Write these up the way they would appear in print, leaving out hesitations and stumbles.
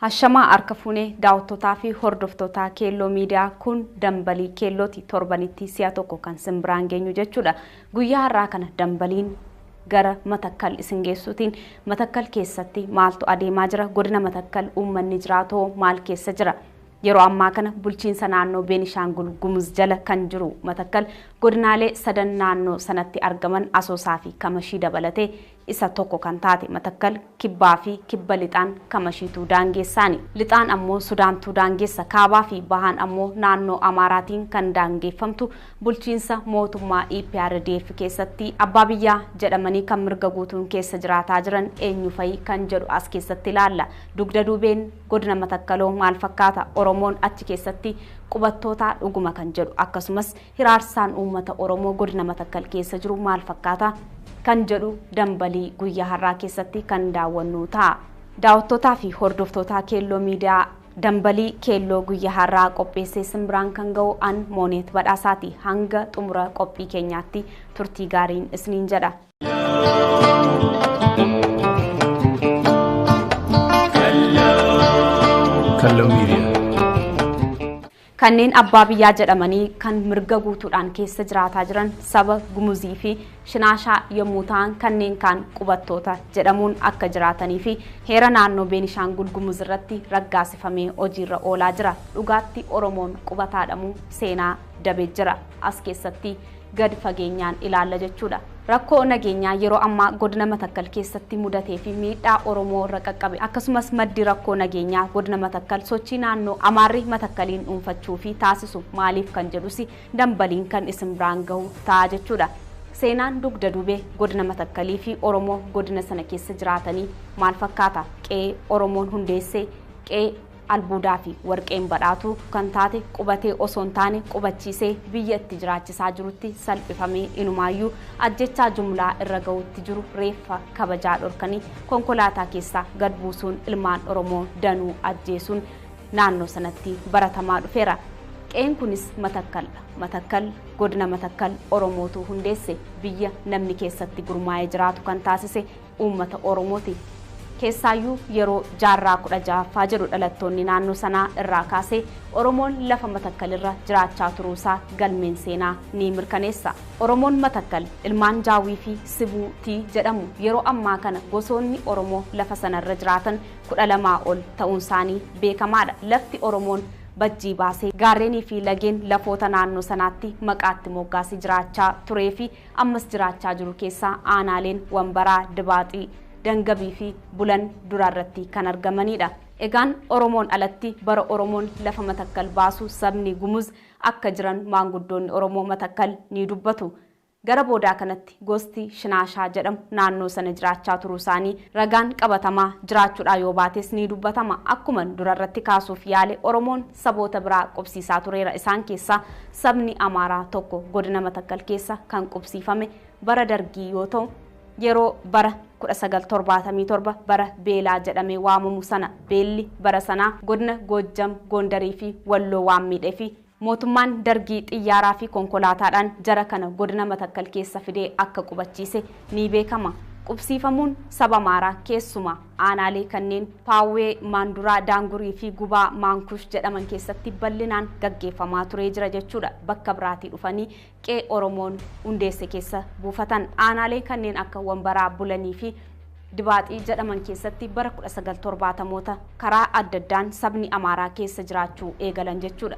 Hashamaa harka fuunee daawwattootaa fi hordoftoota keelloo miidiyaa kun dambalii keellooti torbanitti si'a tokko kan simbiraan geenyu jechuudha. Guyyaa har'aa kana dambaliin gara Matakkal isin geessuutiin Matakkal keessatti maaltu adeemaa jira? Godina Matakkal uummanni jiraatoo maal keessa jira? Yeroo ammaa kana bulchiinsa naannoo Beenishaangul Gumuz jala kan jiru Matakkal godinaalee sadan naannoo sanatti argaman Asoosaa fi Kamashii dabalatee isa tokko kan taate Matakkal kibbaa fi kibba lixaan Kamashiitu daangeessaani. Lixaan ammoo Sudaantu daangeessa, kaabaa fi bahaan ammoo naannoo Amaaraatiin kan daangeeffamtu bulchiinsa mootummaa EPRDF keessatti abbaa biyyaa jedhamanii kan mirga guutuun keessa jiraataa jiran eenyu fa'i kan jedhu as keessatti ilaalla. Dugda duubeen godina Matakkaloo maal fakkaata? Oromoon achi keessatti qubattoota dhuguma kan jedhu akkasumas hiraarsaan uummata Oromoo godina Matakkal keessa jiru maal fakkaata kan jedhu dambalii guyyaa har'aa keessatti kan daawwannu ta'a. Daawwattootaa fi hordoftoota keelloo miidiyaa dambalii keelloo guyyaa har'aa qopheessee simbiraan kan ga'u an Mooneet Badhaasaati. Hanga xumura qophii keenyaatti turtii gaariin isiniin jedha. Keelloo miidiyaa kanneen abbaa biyyaa jedhamanii kan mirga guutuudhaan keessa jiraataa jiran saba Gumuzii fi Shinaashaa yommuu ta'an kanneen kaan qubattoota jedhamuun akka jiraatanii fi heera naannoo Beenishaangul Gumuz irratti raggaasifamee hojiirra oolaa jira. Dhugaatti Oromoon qubataadhamuu seenaa dabee jira. As keessatti gad fageenyaan ilaalla jechuudha. Rakkoo nageenyaa yeroo ammaa godina Matakkal keessatti mudatee fi miidhaa Oromoo irra qaqqabe akkasumas maddi rakkoo nageenyaa godina Matakkal sochii naannoo Amaarri Matakkaliin dhuunfachuu fi taasisu maaliif kan jedhus dambaliin kan isin biraan gahu ta'a jechuudha. Seenaan dugda duubee godina Matakkalii fi Oromoo godina sana keessa jiraatanii maal fakkaata? Qe'ee Oromoon hundeessee qe'ee albuudaa fi warqeen badhaatu kan taate qubatee osoo hin taane qubachiisee biyya itti jiraachisaa jirutti salphifamee inumaayyuu ajjechaa jumlaa irra ga'utti jiru reeffa kabajaa dhorkanii konkolaataa keessaa gad buusuun ilmaan Oromoo danuu ajjeesuun naannoo sanatti baratamaa dhufeera. Qe'een kunis Matakkal godina Matakkal Oromootu hundeesse biyya namni keessatti gurmaa'ee jiraatu kan taasise uummata Oromooti. Keessaayyuu yeroo jaarraa 16ffaa jedhu dhalattoonni naannoo sanaa irraa kaasee Oromoon lafa Matakkal irra jiraachaa turuusaa galmeen seenaa ni mirkaneessa. Oromoon Matakkal ilmaan Jaawii fi Sibuutii jedhamu yeroo ammaa kana gosoonni Oromoo lafa sanarra jiraatan 12 ol ta'uun isaanii beekamaadha. Lafti Oromoon bajjii baasee gaarreenii fi lageen lafoota naannoo sanaatti maqaatti moggaasii jiraachaa turee fi ammas jiraachaa jiru keessaa aanaaleen Wambaraa, Dibaaxii, Dangabii fi Bulan duraarratti kan argamanidha. Egaan Oromoon alatti bara Oromoon lafa Matakkal baasu sabni Gumuz akka jiran maanguddoonni Oromoo Matakkal ni dubbatu. Gara boodaa kanatti gosti Shinaashaa jedhamu naannoo sana jiraachaa turuu isaanii ragaan qabatamaa jiraachuudhaa yoo baates ni dubbatama. Akkuma duraarratti kaasuuf yaale Oromoon saboota biraa qubsiisaa tureera. Isaan keessaa sabni Amaaraa tokko godina Matakkal keessa kan qubsiifame bara Dargii yoo ta'u yeroo bara 1977 bara beelaa jedhamee waamamu sana beelli bara sanaa godina Goojjam, Gondarii fi Walloo waan miidhee fi mootummaan Dargii xiyyaaraa fi konkolaataadhaan jara kana godina Matakkal keessa fidee akka qubachiise ni beekama. Qubsiifamuun saba Amaaraa keessumaa aanaalee kanneen Paawwee, Maanduraa, Daangurii fi Gubaa Maankush jedhaman keessatti bal'inaan gaggeeffamaa turee jira jechuudha. Bakka biraatii dhufanii qe'ee Oromoon hundeesse keessa buufatan aanaalee kanneen akka Wambaraa, Bulanii fi Dibaaxii jedhaman keessatti bara 1970moota karaa adda addaan sabni Amaaraa keessa jiraachuu eegalan jechuudha.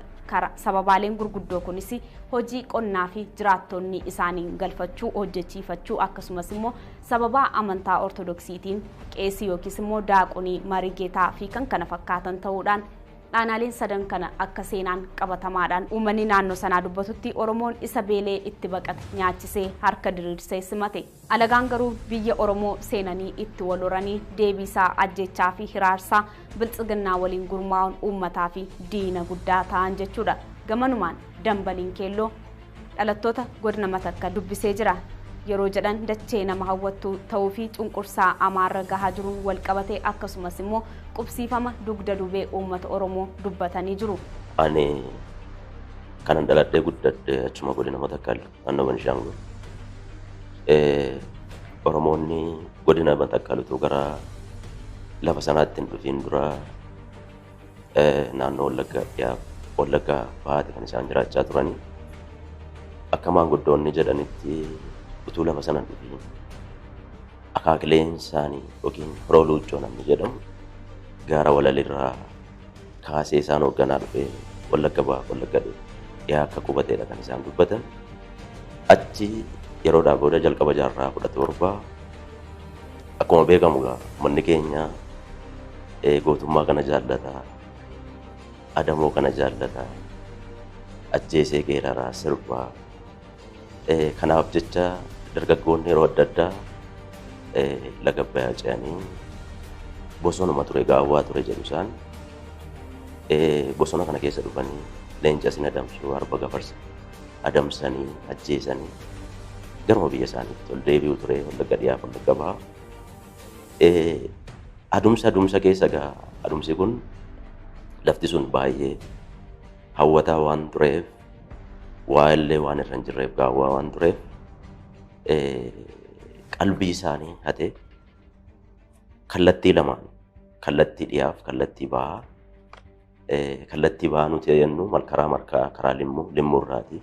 Sababaaleen gurguddoo kunis hojii qonnaa fi jiraattonni isaanii galfachuu hojjechiifachuu akkasumas immoo sababa amantaa ortodoksiitiin qeesii yookiis immoo daaqonii marigeetaa fi kan kana fakkaatan ta'uudhaan aanaaleen sadan kana akka seenaan qabatamaadhaan uummanni naannoo sanaa dubbatutti Oromoon isa beelee itti baqate nyaachisee harka diriirsee simate. Alagaan garuu biyya Oromoo seenanii itti wal horanii deebisaa ajjechaa fi hiraarsaa biltsiginnaa waliin gurmaa'uun uummataa fi diina guddaa ta'an jechuudha. Gamanumaan dambaliin keelloo dhalattoota godina Matakkal dubbisee jira. Yeroo jedhan dachee nama hawwattu ta'uu fi cunqursaa Amaarra gahaa jiruun wal qabatee akkasumas immoo qubsiifama dugda duubee uummata Oromoo dubbatanii jiru. Ani kanan dhaladhee guddadhe achuma godina Matakkal naannoo Beenishaangul. Oromoonni godina Matakkal utuu gara lafa sanaatti hin dhufiin dura naannoo Wallaggaa bahaati kan isaan jiraachaa turanii. Akka maanguddoonni jedhanitti utuu lafa sana dhufiin akaakileen isaanii yookiin Firoo Luuccoo namni jedhamu gaara walalirraa kaasee isaan hoogganaa dhufee Wallagga bahaa Wallagga dhiyaa akka qubateedha kan isaan dubbatan. Achi yeroodhaa booda jalqaba jaarraa 17 akkuma beekamu manni keenya gootummaa kana jaallataa, adamoo kana jaallataa, ajjeesee geeraraa sirbaa. Kanaaf jecha dargaggoonni yeroo adda addaa laga Abbayyaa ce'anii bosonuma ture gaawwaa ture jedhu isaan bosona kana keessa dhufanii leenca sin adamsuu arba gafarsa adamsanii ajjeesanii garuma biyya isaaniitti ol deebi'u ture Wallagga dhiyaa Wallagga bahaa. Adumsa keessa adumsi kun lafti sun baay'ee hawwataa waan tureef waa illee waan irra hin jirreef gaawwaa waan tureef qalbii isaanii hatee kallattii lamaan kallattii dhiyaaf kallattii bahaa nuti jennu karaa limmuurraati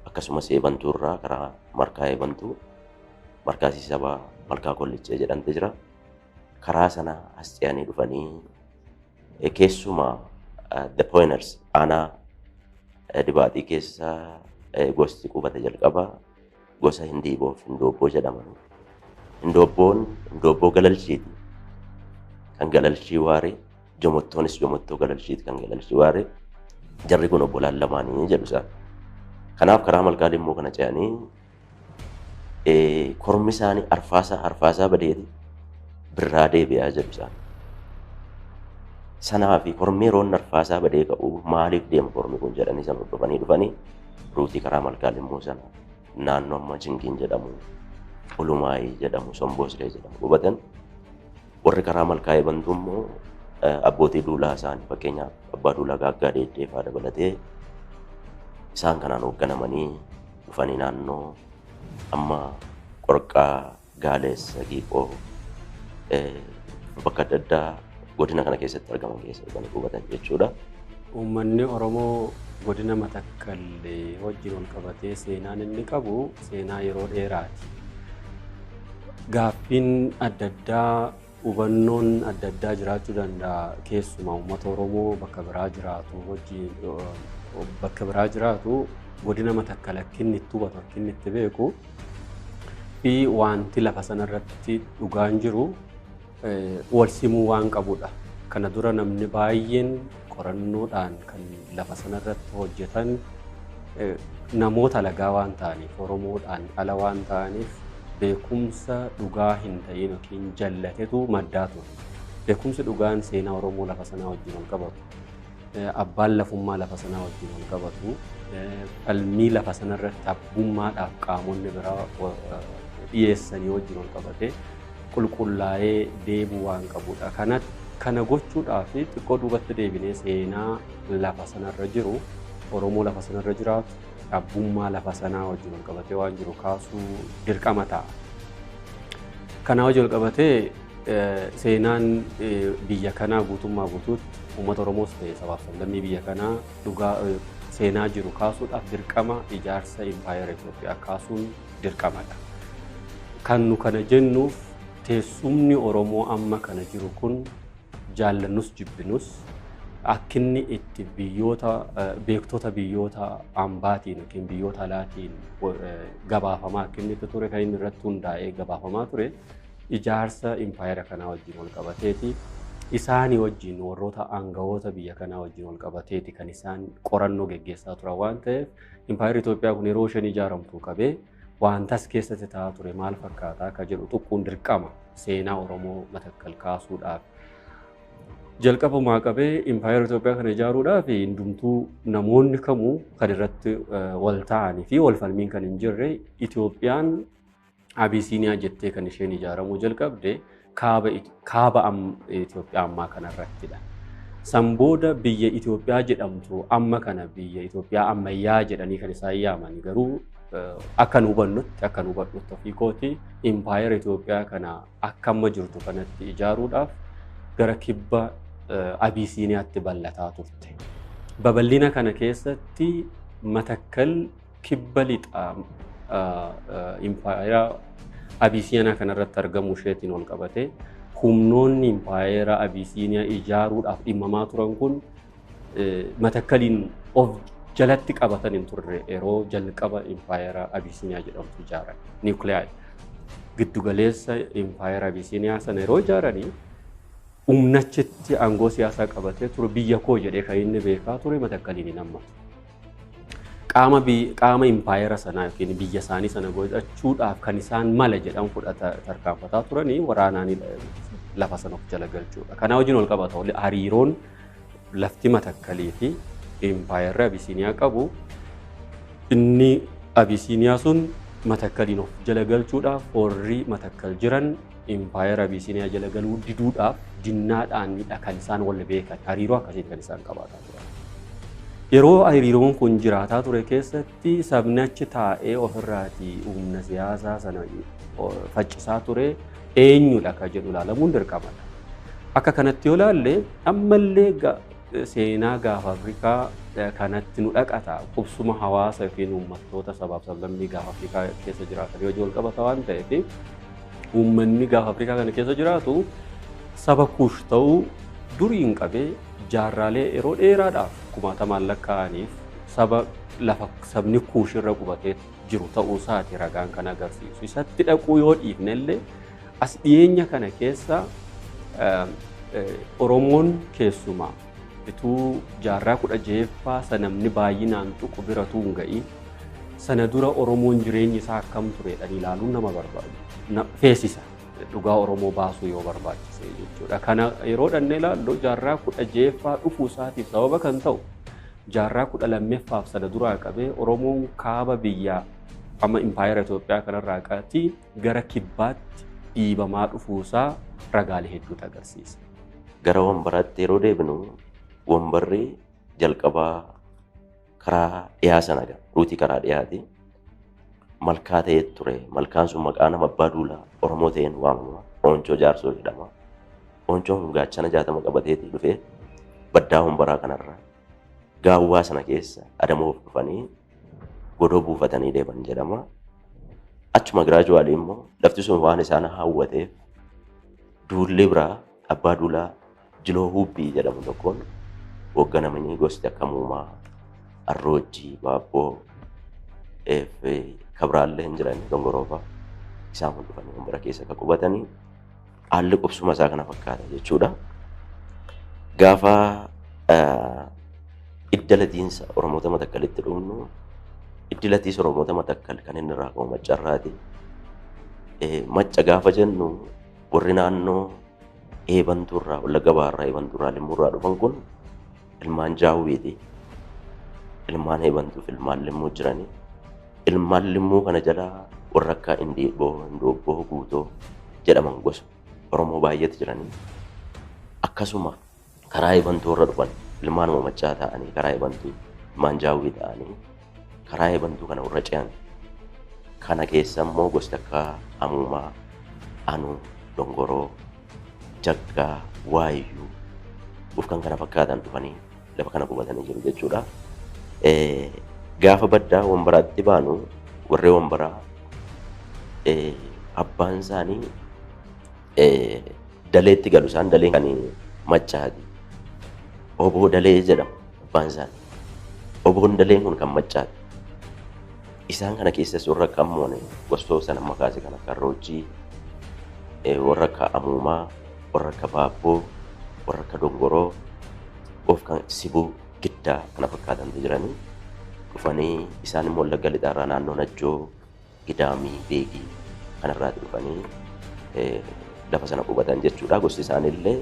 akkasumas eebantuurraa karaa markaa eebantuu markaa Siisabaa markaa Kollichee jedhamte jira. Karaa sana as ce'anii dhufanii keessumaa the pointers aanaa dibaaxii keessa gosti qubata jalqabaa gosa Hindiiboo fi Hindoobboo jedhaman. Hindoobboo galalchiiti kan galalchii waaree, jomottoonis jomottoo galalchiiti kan galalchii waaree. Jarri kun obbolaan lamaanii jedhu isaan. Kanaaf karaa malkaa limmoo kana ce'anii kormi isaanii arfaasaa badeeti birraa deebi'aa jedhu isaan. Sanaa fi kormi yeroon arfaasaa badee ka'u maaliif deema kormi kun jedhanii sana hordofanii dhufanii ruutii karaa malkaa limmoo sana naannoo amma Jingiin jedhamu, Ulumaayii jedhamu, Sombooslee jedhamu qubatan. Warri karaa malkaa eebantu immoo abbootii duulaa isaanii fakkeenyaaf abbaa duulaa Gaaggaa Deeddeefaa dabalatee isaan kanaan hoogganamanii dhufanii naannoo amma Qorqaa, Gaaleessa, Giiqoo bakka adda addaa godina kana keessatti argaman keessa dhufanii qubatan jechuudha. Uummanni Oromoo godina Matakkal wajjin wal qabatee seenaan inni qabu seenaa yeroo dheeraati. Gaaffiin adda addaa hubannoon adda addaa jiraachuu danda'a. Keessumaa uummata Oromoo bakka biraa jiraatu godina Matakkal akka inni itti hubatu akka inni itti beeku fi wanti lafa sanarratti dhugaan jiru wal simuu waan qabudha. Kana dura namni baay'een qorannoodhaan kan lafa sanarratti hojjetan namoota lagaa waan ta'aniif Oromoodhaan ala waan ta'aniif beekumsa dhugaa hin ta'in yookiin jallatetu maddaa ture. Beekumsi dhugaan seenaa Oromoo lafa sanaa wajjin wal qabatu. Abbaan lafummaa lafa sanaa wajjin wal qabatu. Falmii lafa sanarratti abbummaadhaaf qaamonni biraa dhiyeessanii wajjin wal qabate qulqullaa'ee deebuu waan qabudha. Kana gochuudhaaf xiqqoo duubatti deebinee seenaa lafa sanarra jiru Oromoo lafa sanarra jiraatu abbummaa lafa sanaa wajjin wal qabatee waan jiru kaasuu dirqama ta'a. Kana wajjin wal qabatee seenaan biyya kanaa guutummaa guutuutti uummata Oromoos ta'e sabaaf sablammii biyya kanaa dhugaa seenaa jiru kaasuudhaaf dirqama ijaarsa Impaayera Itoophiyaa kaasuun dirqamadha. Kan nu kana jennuuf teessumni Oromoo amma kana jiru kun jaallannus jibbinus akkinni itti beektota biyyoota ambaatiin yookiin biyyoota alaatiin gabaafamaa akkinni itti ture kan inni irratti hundaa'ee gabaafamaa ture ijaarsa Impaayera kanaa wajjin wal qabateeti. Isaanii wajjin warroota aangawoota biyya kanaa wajjin wal qabateeti kan isaan qorannoo geggeessaa turan waan ta'eef Impaayera Itoophiyaa kun yeroo isheen ijaaramtuu qabee wantas keessatti ta'aa ture maal fakkaataa akka jedhu tuquun dirqama seenaa Oromoo Matakkal kaasuudhaaf. Jalqabumaa qabee Impaayera Itoophiyaa kana ijaaruudhaaf hundumtuu namoonni kamuu kan irratti wal ta'anii fi wal falmiin kan hin jirre Itoophiyaan Abisiiniyaa jettee kan isheen ijaaramuu jalqabde kaaba Itoophiyaa ammaa kanarrattidha. San booda biyya Itoophiyaa jedhamtu amma kana biyya Itoophiyaa ammayyaa jedhanii kan isaan yaaman garuu akka nu hubadhutti ofii kooti Impaayera Itoophiyaa kana akka amma jirtu kanatti ijaaruudhaaf gara kibba Abisiiniyaatti bal'ataa turte. Babal'ina kana keessatti Matakkal kibba lixaa impaayera Abisiiniyaa kanarratti argamu isheetiin ol qabate humnoonni impaayera Abisiiniyaa ijaaruudhaaf dhimmamaa turan kun Matakkaliin of jalatti qabatan hin turre yeroo jalqaba impaayera Abisiiniyaa jedhamtu ijaaran niwukilaar giddugaleessa impaayera Abisiiniyaa sana yeroo ijaaranii humnachitti aangoo siyaasaa qabatee ture biyya koo jedhee kan inni beekaa ture Matakkaliin hin hammatu. Qaama impaayera sanaa yookiin biyya isaanii sana godhachuudhaaf kan isaan mala jedhan fudhata tarkaanfataa turanii waraanaan lafa sana of jala galchuudha. Kanaa wajjin ol qabata hariiroon lafti Matakkalii fi impaayerri Abisiiniyaa qabu inni Abisiiniyaa sun Matakkaliin of jala galchuudhaaf warri Matakkal jiran impaayera Abisiiniyaa jala galuu diduudhaaf jinnaadhaanidha kan isaan wal beekan hariiroo akkasiin kan isaan qabaataa turan. Yeroo hariiroon kun jiraataa ture keessatti sabni achi taa'ee ofirraatii humna siyaasaa sana faccisaa ture eenyudha kan jedhu ilaalamuun dirqamadha. Akka kanatti yoo ilaalle ammallee seenaa gaafa Afrikaa kanatti nu dhaqata qubsuma hawaasa yookiin uummattoota sabaaf sablammii gaafa Afrikaa keessa jiraatan yoo wal qabata waan ta'eef uummanni gaafa Afrikaa kana keessa jiraatu saba Kuush ta'uu duriin qabee jaarraalee yeroo dheeraadhaaf kumaatamaan lakkaa'aniif saba lafa sabni Kuush irra qubatee jiru ta'uu isaati ragaan kan agarsiisu. Isatti dhaquu yoo dhiifnellee as dhiyeenya kana keessa Oromoon keessumaa ituu jaarraa 16ffaa sanamni baay'inaan tuqu bira tuun ga'iin sana dura Oromoon jireenyi isaa akkam turedhaan ilaaluun nama barbaadu. Feesisa dhugaa Oromoo baasuu yoo barbaachise jechuudha. Kana yeroo dhannee ilaallu jaarraa 16ffaa dhufuu isaatiif sababa kan ta'u jaarraa 12ffaaf sana duraa qabee Oromoon kaaba biyyaa amma impaayera Itoophiyaa kanarraa qaatii gara kibbaatti dhiibamaa dhufuusaa ragaalee hedduutu agarsiisa. Gara wambaraatti yeroo deebinu wambarri jalqabaa karaa dhiyaa sana ruutii karaa dhiyaati malkaa ta'ee ture. Malkaan sun maqaa nama Abbaa Duulaa Oromoo ta'een waamama. Ooncoo Jaarsoo jedhama. Ooncoon gaachana 60 qabateetii dhufee baddaa wambaraa kanarra gaawwaa sana keessa adamoof dhufanii godoo buufatanii deeman jedhama. Achuma giraajuwaalii immoo lafti sun waan isaan hawwateef duulli biraa Abbaa Duulaa Jiloo Hubbii jedhamu tokkoon hoogganamanii gosti akka Muumaa, Arroojii, Baabboo, Kabraallee hin jiran Dongoroofa isaan kun dhufanii wambara keessa akka qubatanii haalli qubsuma isaa kana fakkaata jechuudha. Gaafa idda latiinsa Oromoota Matakkalitti dhufnu iddi latiis Oromoota Matakkal kan inni irraa qabu Maccarraati. Macca gaafa jennu warri naannoo Eebantuurraa Wallagga Baarraa Eebantuurraa Limmuurraa dhufan kun ilmaan Jaawwiiti. Ilmaan Eebantuuf ilmaan Limmuu jiranii. Ilmaan Limmuu kana jala warra akka Indiiboo, Indoobboo, Guutoo jedhaman gosa Oromoo baay'eetu jiranii. Akkasuma karaa Eebantuurra dhufan ilmaan Maccaa ta'anii karaa Eebantuu ilmaan Jaawwii ta'anii karaa Eebantuu kana warra ce'an. Kana keessa immoo gosti akka Amuumaa, Anuu, Dongoroo, Jaggaa, Waayyuu kan kana fakkaatan dhufanii lafa kana qubatanii jiru jechuudha. Gaafa baddaa wambaraatti baanu warree wambaraa abbaan isaanii daleetti galu isaan daleen kan Maccaati. Oboo Dalee jedhama abbaan isaanii. Oboon Daleen kun kan Maccaati. Isaan kana keessas warra akka Ammoone gosoota sana makaase kan akka Arroojii, warra akka Amuumaa, warra akka Baabboo, warra akka Dongoroo, of kan Sibuu Giddaa kana fakkaatantu jiranii dhufanii isaan immoo Wallagga Lixaarraa naannoo Najjoo, Gidaamii, Beegii kanarraati dhufanii lafa sana qubatan jechuudha. Gosti isaaniillee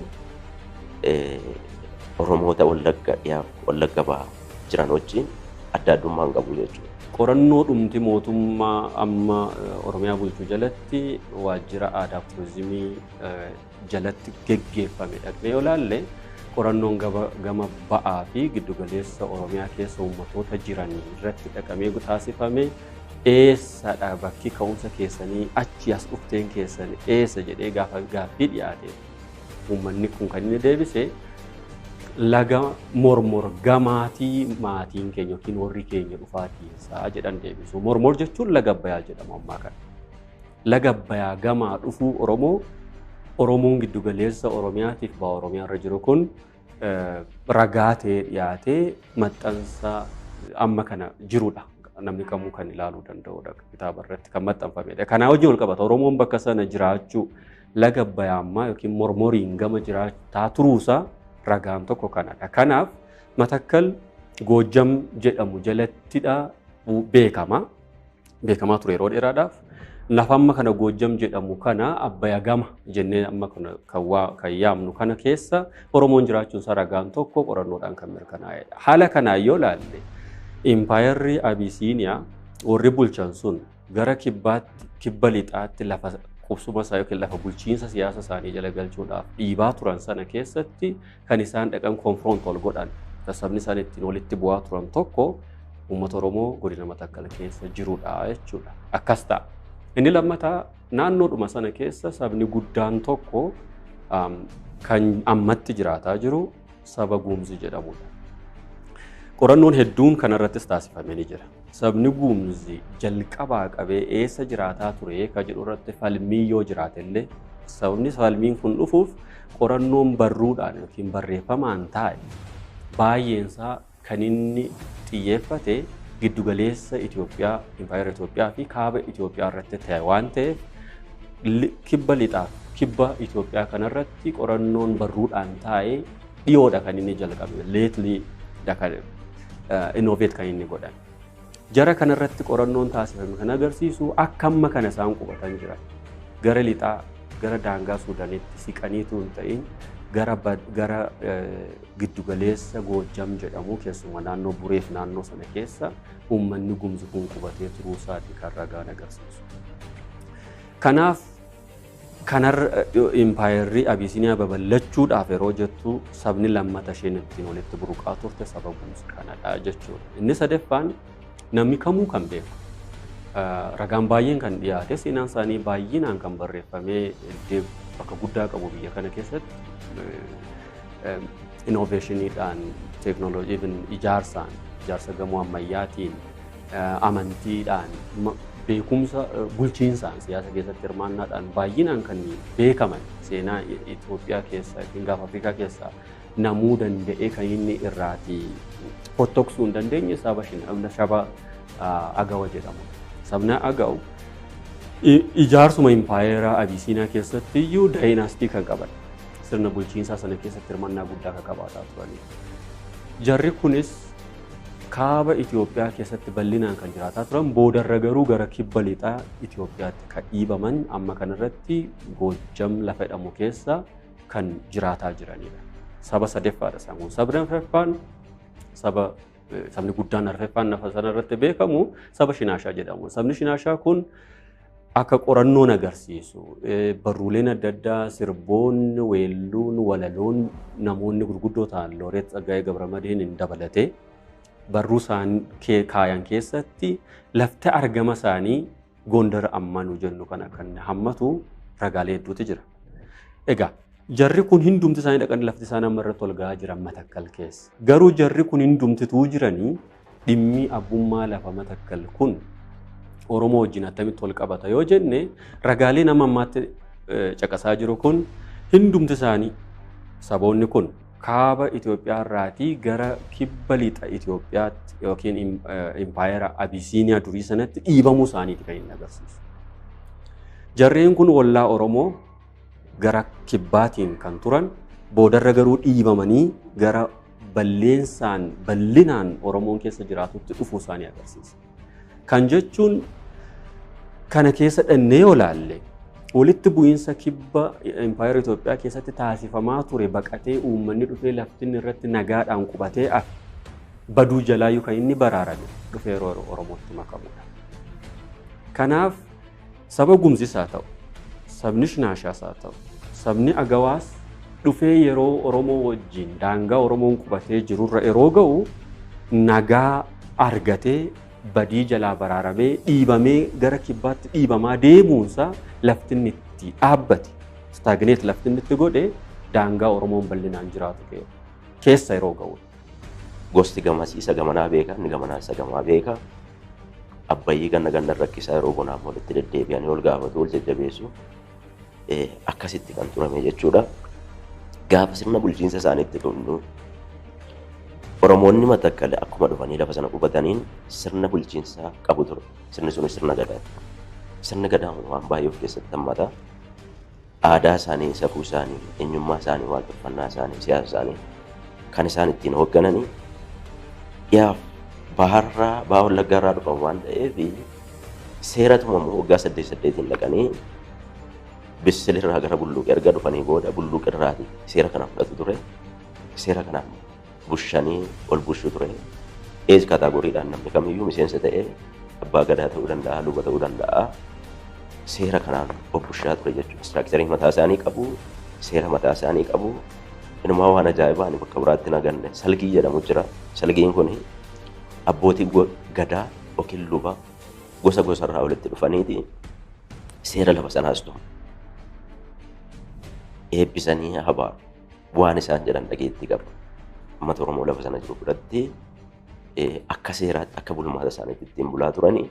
Oromoota Wallagga dhiyaaf Wallagga Bahaa jiran wajjin adda addummaan qabu jechuudha. Qorannoo dhumti mootummaa amma Oromiyaa bulchuu jalatti waajjira aadaa turizimii jalatti geggeeffame dhaqnee yoo ilaalle qorannoon gama ba'aa fi giddugaleessa Oromiyaa keessa uummattoota jiran irratti dhaqamee taasifame eessadha bakki ka'umsa keessanii achi as dhufteen keessan eessa jedhee gaaffii dhiyaate uummanni kun kan inni deebise laga mormor gamaatii maatiin keenya yookiin warri keenya dhufaatii jedhan deebisu. Mormor jechuun laga Abbayyaa jedhama ammaa kana. Laga Abbayyaa gamaa dhufuu Oromoon giddu galeessa Oromiyaatiif ba'a Oromiyaa irra jiru kun ragaa ta'ee dhiyaatee maxxansa amma kana jirudha. Namni kamuu kan ilaaluu danda'udha kitaaba irratti kan maxxanfamedha. Kanaa wajjin wal qabata Oromoon bakka sana jiraachuu laga Abbayyaa ammaa yookiin mormoriin gama jiraataa turuusaa ragaan tokko kanadha. Kanaaf Matakkal Goojjam jedhamu jalattidha beekamaa ture yeroo dheeraadhaaf. Lafa amma kana Goojjam jedhamu kana Abbayyaa gama jennee amma kana kan yaamnu kana keessa Oromoon jiraachuun isaa ragaan tokko qorannoodhaan kan mirkanaa'edha. Haala kanaan yoo ilaalle Impaayerri Abisiiniyaa warri bulchan sun gara kibba lixaatti lafa qubsuma isaa yookiin lafa bulchiinsa siyaasa isaanii jala galchuudhaaf dhiibaa turan sana keessatti kan isaan dhaqan konfroont ol godhan sabni isaan ittiin walitti bu'aa turan tokko uummata Oromoo godina Matakkal keessa jirudha jechuudha. Akkas ta'a. Inni lammataa naannoodhuma sana keessa sabni guddaan tokko kan ammatti jiraataa jiru saba Gumzii jedhamudha. Qorannoon hedduun kanarrattis taasifamee ni jira. Sabni Gumzii jalqabaa qabee eessa jiraataa ture kan jedhu irratti falmii yoo jiraatellee sabni falmiin kun dhufuuf qorannoon barruudhaan yookiin barreeffamaan taa'e baay'eensaa kan inni xiyyeeffate giddugaleessa Itoophiyaa, Impaayera Itoophiyaa fi kaaba Itoophiyaa irratti ta'e waan ta'eef kibba lixaa kibba Itoophiyaa kanarratti qorannoon barruudhaan taa'e dhiyoodha kan inni jalqabe. Lately innovate kan inni godhan. Jara kanarratti qorannoon taasifame kan agarsiisu akka amma kana isaan qubatan jiran gara lixaa gara daangaa Suudaanitti siqaniitu hin ta'in gara giddugaleessa Goojjam jedhamu keessumaa naannoo Bureef naannoo sana keessa uummanni Gumzii kun qubatee turuu isaati kan ragaan agarsiisu. Kanaaf Impaayerri Abisiiniyaa babal'achuudhaaf yeroo jettu sabni lammata isheen ittiin walitti buruqaa turte saba Gumzii kanadha jechuudha. Inni sadaffaan namni kamuu kan beeku. Ragaan baay'een kan dhiyaate seenaan isaanii baay'inaan kan barreeffamee bakka guddaa qabu biyya kana keessatti innoveeshiniidhaan teeknooloojii ijaarsa gamoo ammayyaatiin amantiidhaan beekumsa bulchiinsaan siyaasa keessatti hirmaannaadhaan baay'inaan kan beekaman seenaa Itoophiyaa keessa yookiin gaafa Afrikaa keessa namuu danda'ee kan inni irraati fottoqsuu hin dandeenye saba Agawa jedhamu. Sabni Agaw ijaarsuma Impaayera Abisiiniyaa keessatti iyyuu daayinaastii kan qaban sirna bulchiinsaa sana keessatti hirmaannaa guddaa kan qabaataa turanidha. Jarri kunis kaaba Itoophiyaa keessatti bal'inaan kan jiraataa turan boodarra garuu gara kibba lixaa Itoophiyaatti kan dhiibaman amma kanarratti Goojjam lafa jedhamu keessa kan jiraataa jiranidha. Saba sadeffaadha isaan kun. Sabni arfaffaan sabni guddaan arfaffaan lafa sanarratti beekamu saba Shinaashaa jedhamu. Sabni Shinaashaa kun akka qorannoon agarsiisu barruuleen adda addaa sirboonni weelluun walaloon namoonni gurguddoo ta'an Looreet Tsaggaayee Gabramadiin dabalatee barruu isaan kaayan keessatti lafti argama isaanii Gondar ammanuu jennu kana kan hammatu ragaalee hedduutu jira. Egaa jarri kun hundumti isaanii dhaqanii lafti isaan amma irratti ol gahaa jiran Matakkal keessa. Garuu jarri kun hundumtituu jiranii dhimmi abbummaa lafa Matakkal kun Oromoo wajjin attamitti ol qabata yoo jenne ragaalee nama ammaatti caqasaa jiru kun hundumti isaanii saboonni kun kaaba Itoophiyaa irraatii gara kibba lixa Itoophiyaatti yookiin Impaayera Abisiiniyaa durii sanatti dhiibamuu isaaniiti kan inni agarsiisu. Jarreen kun wallaa Oromoo gara kibbaatiin kan turan boodarra garuu dhiibamanii gara bal'inaan Oromoon keessa jiraatutti dhufuu isaanii agarsiisa. Kan jechuun kana keessa dhannee yoo ilaalle walitti bu'iinsa kibba Impaayera Itoophiyaa keessatti taasifamaa ture baqatee uummanni dhufee laftinni irratti nagaadhaan qubatee baduu jalaayyuu kan inni baraarame dhufee yeroo Oromootti makamudha. Kanaaf saba Gumziis haa ta'u, sabni Shinaashaas haa ta'u, sabni Agawaas dhufee yeroo Oromoo wajjin daangaa Oromoon qubatee jirurra yeroo ga'u nagaa argatee badii jalaa baraaramee dhiibamee gara kibbaatti dhiibamaa deemuunsa laftinni itti dhaabbate stagneet laftinni itti godhe daangaa Oromoon bal'inaan jiraatu ta'e. keessa yeroo ga'udha. Gosti gamasii isa gamanaa beeka, inni gamanaa isa gamaa beeka. Abbayyii ganna ganna rakkisaa yeroo bonaaf walitti deddeebi'anii ol gaafatu, ol jajjabeessu. Akkasitti kan turame jechuudha. Gaafa sirna bulchiinsa isaaniitti dhufnu Oromoonni Matakkal akkuma dhufanii lafa sana qubataniin sirna bulchiinsaa qabu ture. Sirni sun sirna gadaati. Sirni gadaa waan baay'ee of keessatti hammata. Aadaa isaanii, safuu isaanii, eenyummaa isaanii, waaqeffannaa isaanii, siyaasa isaanii kan isaan ittiin hooggananii yaa baharraa baha wallaggaarraa dhufan waan ta'eef seera tumamu waggaa 8 dhaqanii Bissilirraa gara Bulluuqee erga dhufanii booda Bulluuqeerraati seera kana fudhatu ture. Seera kanaan bushanii ol bushuu ture. Ees kaataagoriidhaan namni kamiyyuu miseensa ta'ee abbaa gadaa ta'uu danda'a, luba ta'uu danda'a. Seera kanaan of bushaa ture jechuudha. Istiraakcharii mataa isaanii qabu, seera mataa isaanii qabu. Inumaa waan ajaa'ibaa ani bakka biraatti naganne salgii jedhamu jira. Salgiin kun abbootii gadaa yookiin luba gosa gosarraa walitti dhufaniiti seera lafa sanaas tumu. Eebbisanii habaa waan isaan jedhan dhageettii qabu. Uummata Oromoo lafa sana jiru fudhattee akka seeraatti akka bulmaata isaaniitti ittiin bulaa turanii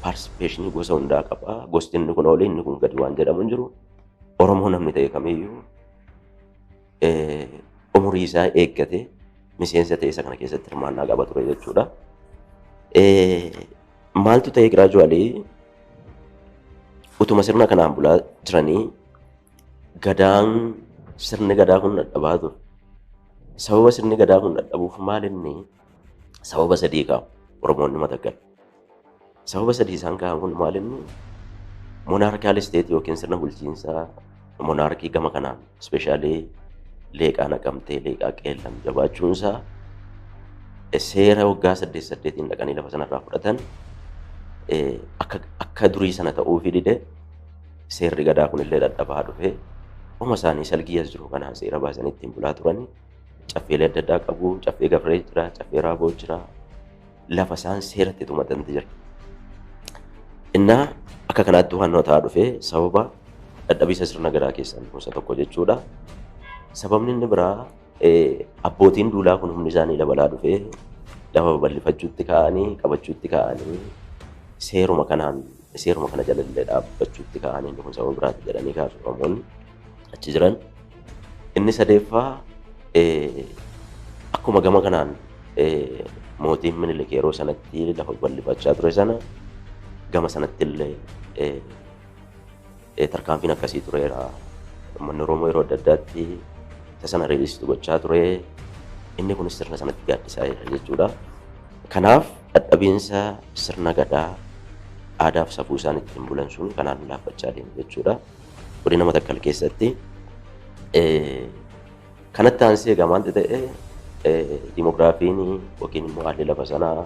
paartisipeeshinii gosa hundaa qaba. Gosti inni kun oole inni kun gadi waan jedhamu hin jiru. Oromoo namni ta'e kamiyyuu umurii isaa eeggate miseensa ta'e isa kana keessatti hirmaannaa qaba ture jechuudha. Maaltu ta'e giraajuwaalii utuma sirna kanaan bulaa jiranii gadaan sirni gadaa kun dadhabaa ture. Sababa sirni gadaa kun dadhabuuf maal inni sababa sadii kaa'a Oromoonni Matakkal. Sababa sadii isaan kaa'an kun maal inni monarkaal isteetii yookiin sirna bulchiinsaa monarkii gama kanaan ispeeshaalii Leeqaa Naqamtee, Leeqaa Qeellam jabaachuunsaa seera waggaa 8 dhaqanii lafa sanarraa fudhatan akka durii sana ta'uufi dide seerri gadaa kunillee dadhabaa dhufe. Oma isaanii salgii as jiru kanaan seera baasanii ittiin bulaa turanii caffeelee adda addaa qabu, caffee Gabree jira, caffee Raaboo jira, lafa isaan seeratti tumatantu jira. Innaa akka kanaatti hubannoo ta'aa dhufe sababa dadhabbiisa sirna gadaa keessaa gosa tokko jechuudha. Sababni inni biraa abbootiin duulaa kun humni isaanii dabalaa dhufe lafa bal'ifachuutti ka'anii qabachuutti ka'anii seeruma kana jalallee dhaabbachuutti ka'anii inni kun sababa biraatti jedhanii kaasu Oromoonni achi jiran. Inni sadeeffaa akkuma gama kanaan mootiin Minilik yeroo sanatti lafa bal'ifachaa ture sana gama sanatti illee tarkaanfiin akkasii tureera. Uummanni Oromoo yeroo adda addaatti sana reedistu gochaa ture. Inni kunis sirna sanatti gaaddisaa jira jechuudha. Kanaaf dadhabiinsa sirna gadaa aadaaf safuu isaan ittiin bulan sun kanaan laaffachaa deemu jechuudha. Godina Matakkal keessatti kanatti aansee egaa maanti ta'e dimogiraafiin yookiin immoo haalli lafa sanaa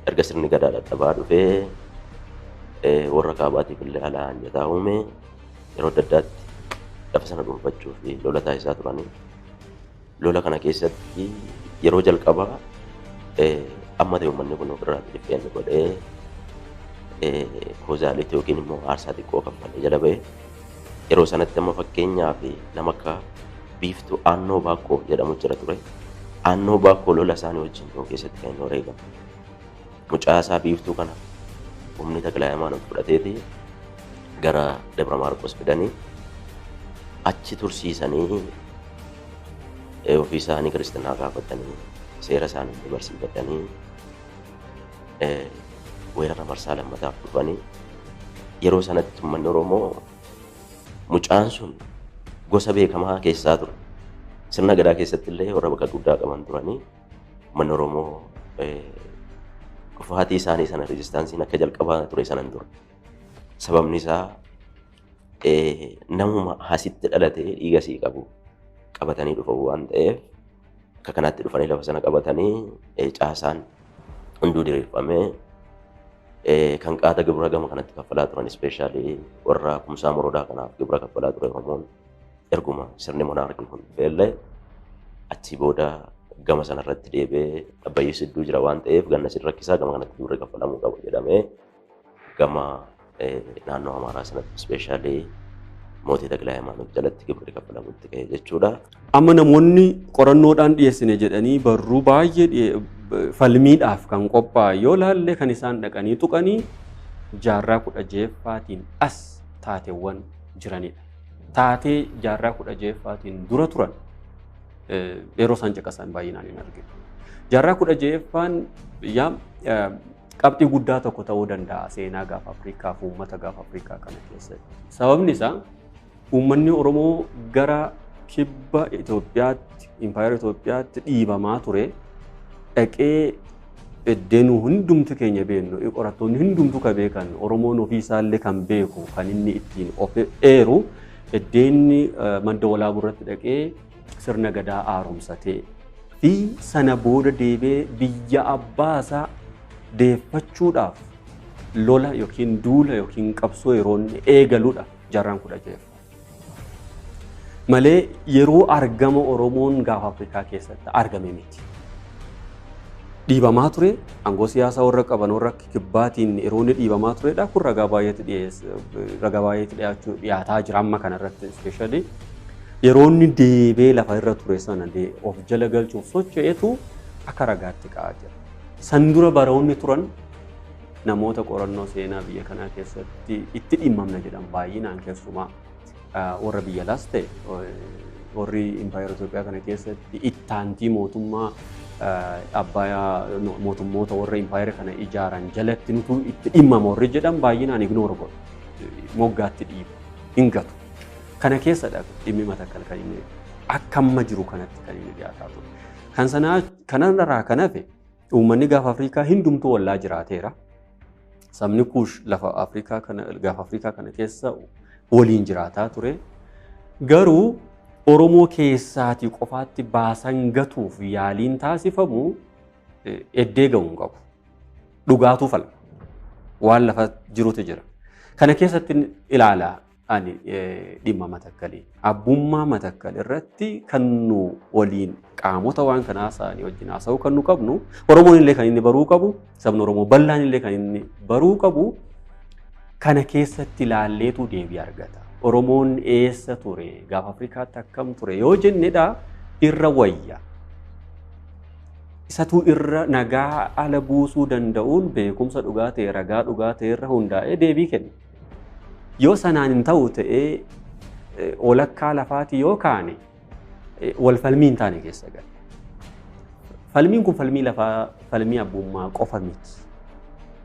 erga sirni gadaa dadhabaa dhufee warra kaabaatiif illee haala hanjataa uume yeroo adda addaatti lafa sana dhuunfachuu fi lola taasisaa turanii. Lola kana keessatti yeroo jalqabaa amma ta'e uummanni kun ofirraa dhifeenyi godhee hoozaalitti yookiin immoo aarsaa xiqqoo kaffalee jala ba'e. Yeroo sanatti amma fakkeenyaaf nama akka Biiftuu Aannoo Baakkoo jedhamu jira ture. Aannoo Baakkoo lola isaanii wajjin yoo keessatti kan inni wareegamu. Mucaasaa Biiftuu kana humni Taklaa Hayimaanoot fudhateeti gara Dabra Maarqos fidanii achi tursiisanii ofii isaanii kiristinnaa gaafatanii seera isaanii barsiifatanii weerara marsaa lammataaf dhufanii yeroo sanatti uummanni Oromoo mucaan sun gosa beekamaa keessaa ture. Sirna gadaa keessatti illee warra bakka guddaa qaban turanii uummanni Oromoo kufaatii isaanii sana reezistaansiin akka jalqabaa ture sanan ture. Sababni isaa namuma hasitti dhalatee dhiiga sii qabu qabatanii dhufu waan ta'eef akka kanaatti dhufanii lafa sana qabatanii caasaan hunduu diriirfamee kan qaata gibira gama kanatti kaffalaa turan ispeeshaalii warra Kumsaa Morodaa kanaaf gibira kaffalaa ture Oromoon erguma sirni monarkii kun beellee achi booda gama sanarratti deebee abbayyii sidduu jira waan ta'eef ganna sin rakkisaa gama kanatti gibira kaffalamuu qabu jedhamee gama naannoo Amaaraa sanatti ispeeshaalii mootii Taklaa Hayimaanoot jalatti gibirri kaffalamutti ka'e jechuudha. Amma namoonni qorannoodhaan dhiyeessine jedhanii barruu baay'ee falmiidhaaf kan qophaa'an yoo laalle kan isaan dhaqanii tuqanii jaarraa 16ffaatiin as taateewwan jiranidha. Taatee jaarraa 16ffaatiin dura turan yeroo isaan caqasan baay'inaan hin arginu. Jaarraa 16ffaan qabxii guddaa tokko ta'uu danda'a seenaa gaafa Afrikaa fi uummata gaafa Afrikaa kana keessatti. Sababni isaa uummanni Oromoo gara kibba Itoophiyaatti, impaayera Itoophiyaatti dhiibamaa ture dhaqee eddeenuu hundumti keenya beeknu qorattoonni hundumtu ka beekan Oromoon ofii isaallee kan beeku kan inni ittiin of eeru eddeenni madda walaabuu irratti dhaqee sirna gadaa haaromsatee fi sana booda deebee biyya abbaasaa deeffachuudhaaf lola yookiin duula yookiin qabsoo yeroo eegaludha jaarraan 16ffaa. Malee yeroo argama Oromoon gaafa Afrikaa keessatti argame miti. Dhiibamaa ture aangoo siyaasaa warra qaban warra kibbaatiin yeroo inni dhiibamaa turedha. Kun ragaa baay'eetti dhiyaataa jira amma kanarratti ispeeshaalii yeroo inni deebee lafa irra ture sana of jala galchuuf socho'eetu akka ragaatti ka'aa jira. San dura baroonni turan namoota qorannoo seenaa biyya kanaa keessatti itti dhimmamna jedhan baay'inaan keessumaa warra biyya alaas ta'e warri impaayera Itoophiyaa kana keessatti ittaantii mootummaa abbaa mootummoota warra impaayera kana ijaaran jalatti nutu itti dhimmama warri jedhan baay'inaan ignoor godhu moggaatti dhiibu hin gatu. Kana keessadha dhimmi Matakkal kan inni akka amma jiru kanatti kan inni dhiyaataa ture. Kan sanaa kanarraa kan hafe uummanni gaafa Afrikaa hundumtuu wallaa jiraateera. Sabni Kuush lafa Afrikaa kana gaafa Afrikaa kana keessa waliin jiraataa ture. Garuu Oromoo keessaatii qofaatti baasan gatuuf yaaliin taasifamu eddee ga'uu hin qabu. Dhugaatuu falma. Waan lafa jirutu jira. Kana keessatti ilaalaa ani dhimma Matakkalii. Abbummaa Matakkal irratti kan nu waliin qaamota waan kanaa isaanii wajjin haasa'uu kan nu qabnu Oromoon illee kan inni baruu qabu sabni Oromoo bal'aan illee kan inni baruu qabu kana keessatti ilaalleetu deebii argata. Oromoon eessa ture gaafa Afrikaatti akkam ture yoo jennedha irra wayya. Isatu irra nagaa ala buusuu danda'uun beekumsa dhugaa ta'e ragaa dhugaa ta'e irra hundaa'ee deebii kenna. Yoo sanaan hin ta'u ta'ee walakkaa lafaati yoo kaane wal falmii hin taane keessa gala. Falmiin kun falmii lafaa falmii abbummaa qofa miti.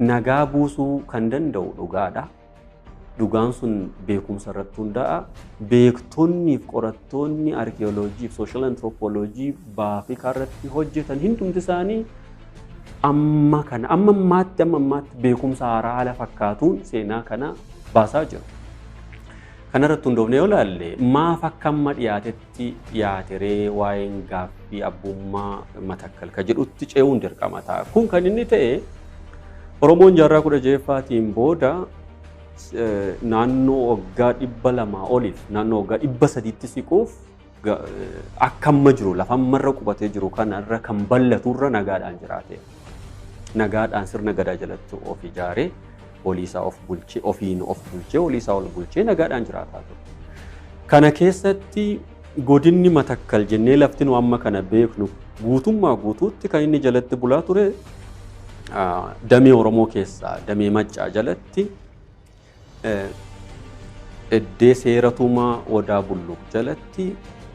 Nagaa buusuu kan danda'u dhugaadha. Dhugaan sun beekumsa irratti hundaa'a. Beektonni fi qorattoonni arkeoloojii fi sooshaal antiroopooloojii Afrikaa irratti hojjetan hundumti isaanii amma ammaatti beekumsa haaraa haala fakkaatuun seenaa kana baasaa jiru. Kanarratti hundoofne yoo ilaalle maaf akka amma dhiyaatetti dhiyaateree waa'een gaaffii abbummaa Matakkal ka jedhutti ce'uun dirqama ta'a. Kun kan inni ta'e Oromoon jaarraa 16ffaatiin booda naannoo waggaa 200 oliif naannoo waggaa 300tti siquuf akka amma jiru lafa ammarra qubatee jiru kanarra kan bal'aturra nagaadhaan jiraate. Nagaadhaan sirna gadaa jalatti of ijaaree oliisaa of bulchee ofiin of bulchee oliisaa ol bulchee nagaadhaan jiraataa ture. Kana keessatti godinni Matakkal jennee lafti nu amma kana beeknu guutummaa guutuutti kan inni jalatti bulaa ture damee Oromoo keessaa damee Maccaa jalatti eddee seeratumaa Odaa Bulluq jalatti